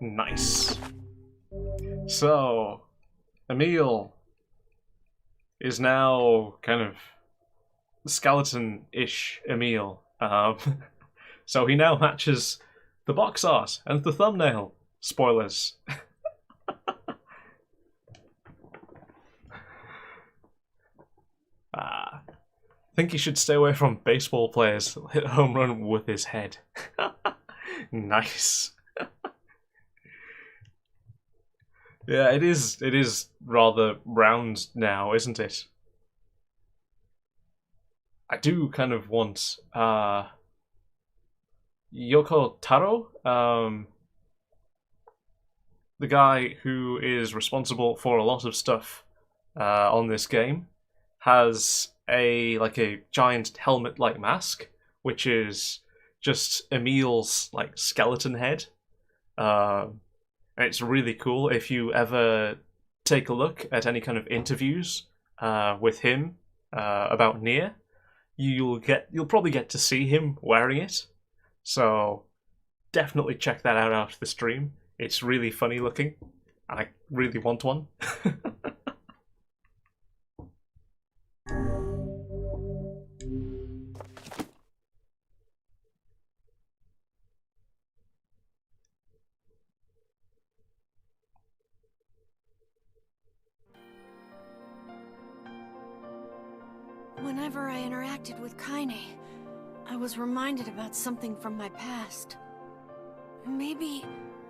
Nice. So, Emil is now kind of skeleton-ish Emil. So he now matches the box art and the thumbnail. Spoilers. think he should stay away from baseball players. Hit a home run with his head. Nice. Yeah, it is rather round now, isn't it? I do kind of want Yoko Taro, the guy who is responsible for a lot of stuff on this game, has a giant helmet-like mask, which is just Emil's like skeleton head. And it's really cool. If you ever take a look at any kind of interviews with him about NieR, you'll probably get to see him wearing it. So definitely check that out after the stream. It's really funny looking, and I really want one. Whenever I interacted with Kaine, I was reminded about something from my past. Maybe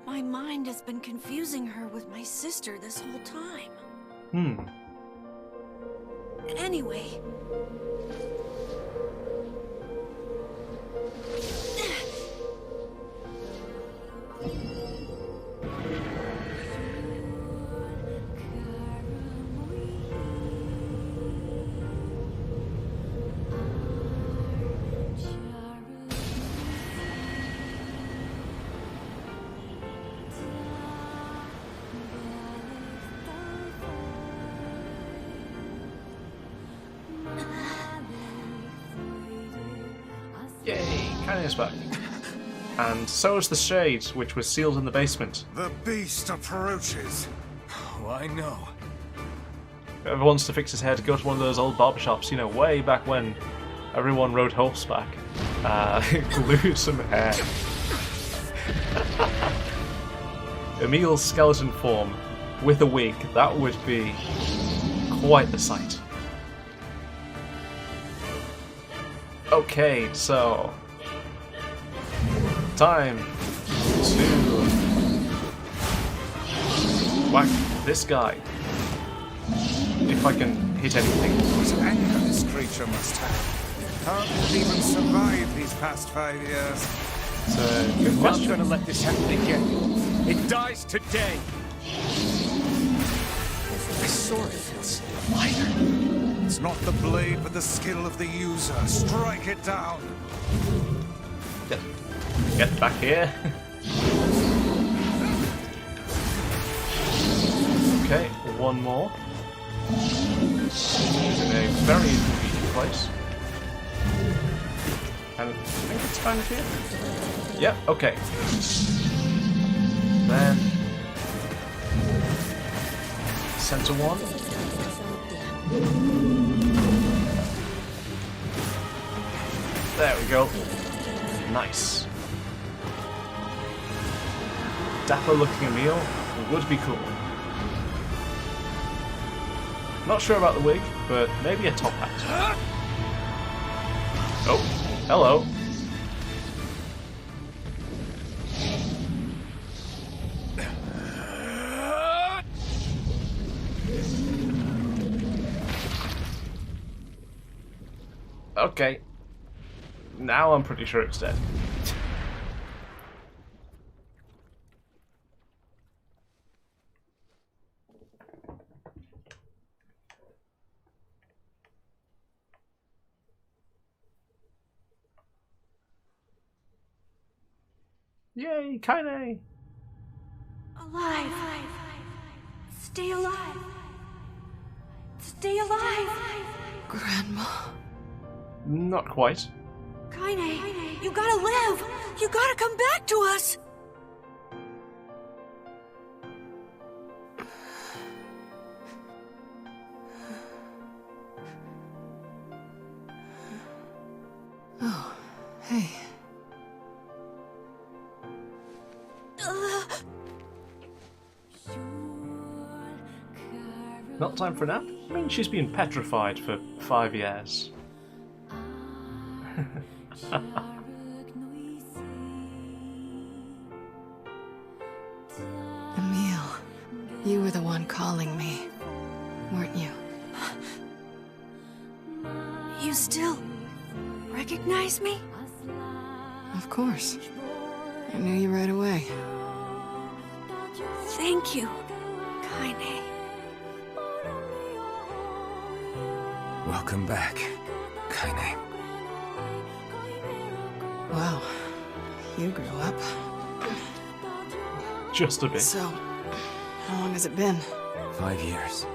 my mind has been confusing her with my sister this whole time. Anyway... Yay, Kaine's back. And so is the shade, which was sealed in the basement. The beast approaches. Oh, I know. Whoever wants to fix his hair, to go to one of those old barbershops, you know, way back when everyone rode horseback. Glue some hair. Emil's skeleton form with a wig, that would be quite the sight. Okay, so time to whack this guy. If I can hit anything. What anger this creature must have. How did it even survive these past 5 years? It's a good You're not question. gonna let this happen again. It dies today. My sword feels lighter. It's not the blade, but the skill of the user. Strike it down. Get back here. Okay, one more. In a very inconvenient place. And I think it's kind of here. Yep, okay. Then center one. There we go. Nice. Dapper looking Emil would be cool. Not sure about the wig, but maybe a top hat. Oh, hello. Okay. Now I'm pretty sure it's dead. Yay, Kaine! Alive! Stay alive! Stay alive! Grandma. Not quite. Kaine, you gotta live! You gotta come back to us! Oh, hey. Not time for a nap? I mean, she's been petrified for 5 years. Emil, you were the one calling me, weren't you? You still recognize me? Of course. I knew you right away. Thank you, Kaine. Welcome back, Kaine. Wow, you grew up. Just a bit. So, how long has it been? 5 years.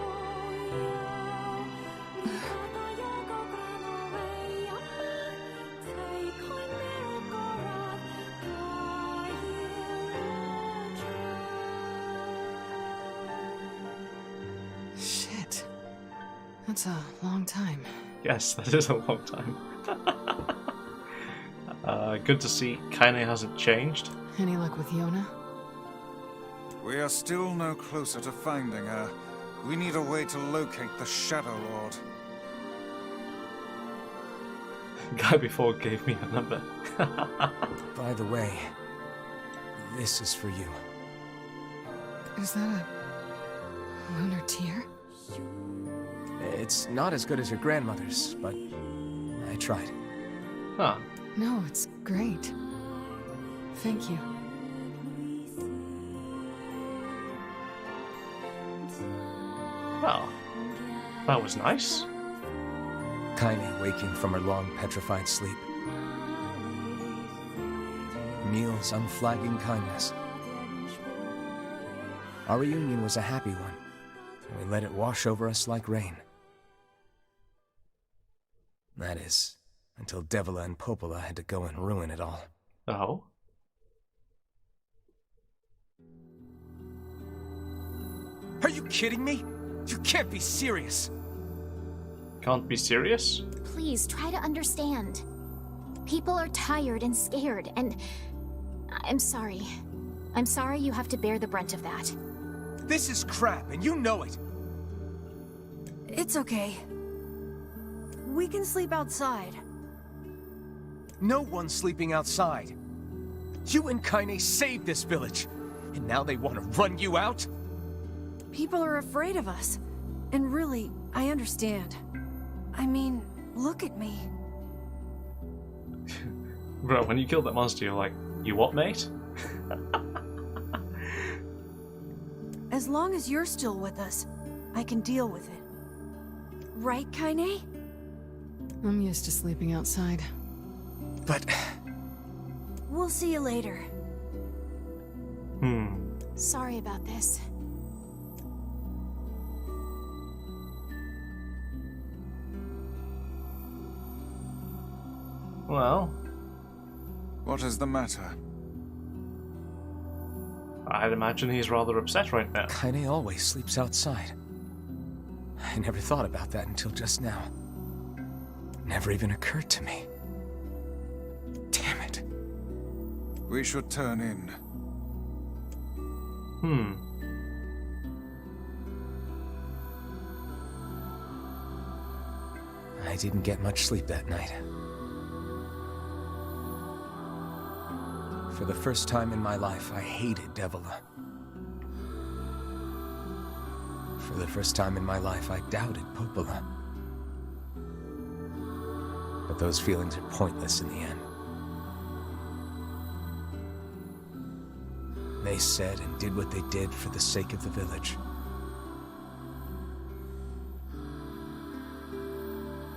Shit. That's a long time. Yes, that is a long time. Good to see Kaine hasn't changed. Any luck with Yona? We are still no closer to finding her. We need a way to locate the Shadow Lord. Guy before gave me a number. By the way, this is for you. Is that a lunar tear? It's not as good as your grandmother's, but I tried. Huh. No, it's great. Thank you. Well, that was nice. Kaine waking from her long petrified sleep. Emil's unflagging kindness. Our reunion was a happy one, and we let it wash over us like rain. That is, until Devila and Popola had to go and ruin it all. Oh? Are you kidding me? You can't be serious. Can't be serious? Please, try to understand. People are tired and scared, and I'm sorry. I'm sorry you have to bear the brunt of that. This is crap, and you know it. It's okay. We can sleep outside. No one's sleeping outside. You and Kaine saved this village, and now they want to run you out? People are afraid of us. And really, I understand. I mean, look at me. Bro, when you killed that monster, you're like, you what, mate? As long as you're still with us, I can deal with it. Right, Kaine? I'm used to sleeping outside. But... We'll see you later. Sorry about this. Well... What is the matter? I'd imagine he's rather upset right now. Kaine always sleeps outside. I never thought about that until just now. Never even occurred to me. Damn it. We should turn in. I didn't get much sleep that night. For the first time in my life, I hated Devila. For the first time in my life, I doubted Popola. But those feelings are pointless in the end. They said and did what they did for the sake of the village.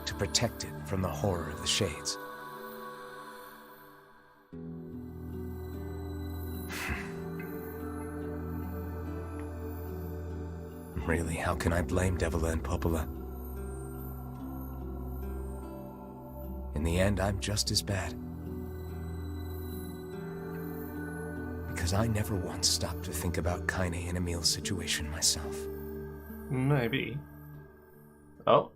To protect it from the horror of the Shades. Really, how can I blame Devila and Popola? In the end, I'm just as bad. Because I never once stopped to think about Kaine and Emil's situation myself. Maybe. Oh.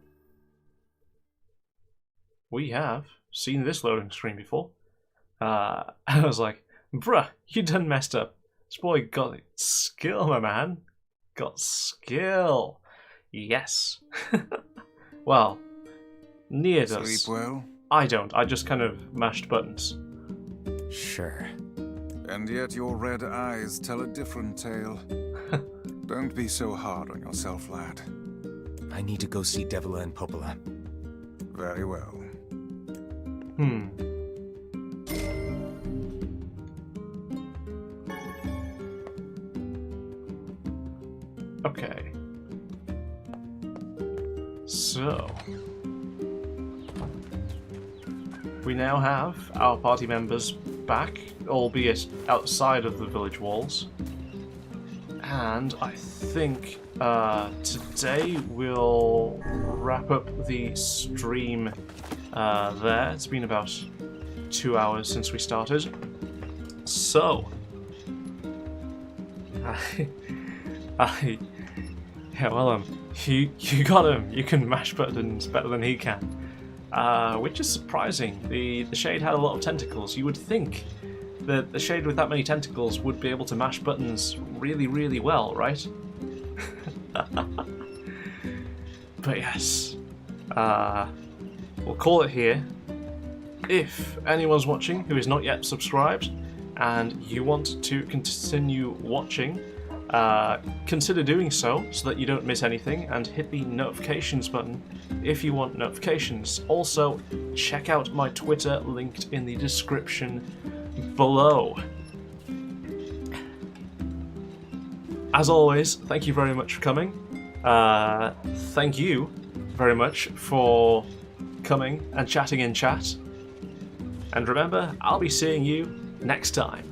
We have seen this loading screen before. I was like, bruh, you done messed up. This boy got skill, my man. Got skill. Yes. Well, NieR does. Sleep well? I don't. I just kind of mashed buttons. Sure. And yet your red eyes tell a different tale. Don't be so hard on yourself, lad. I need to go see Devila and Popola. Very well. Okay. So... we now have our party members back, albeit outside of the village walls. And I think today we'll wrap up the stream there. It's been about 2 hours since we started. So... yeah, well, you got him. You can mash buttons better than he can. Which is surprising. The Shade had a lot of tentacles. You would think that the Shade with that many tentacles would be able to mash buttons really, really well, right? But yes. We'll call it here. If anyone's watching who is not yet subscribed, and you want to continue watching, consider doing so that you don't miss anything, and hit the notifications button if you want notifications. Also, check out my Twitter linked in the description below. As always, thank you very much for coming. Thank you very much for coming and chatting in chat. And remember, I'll be seeing you next time.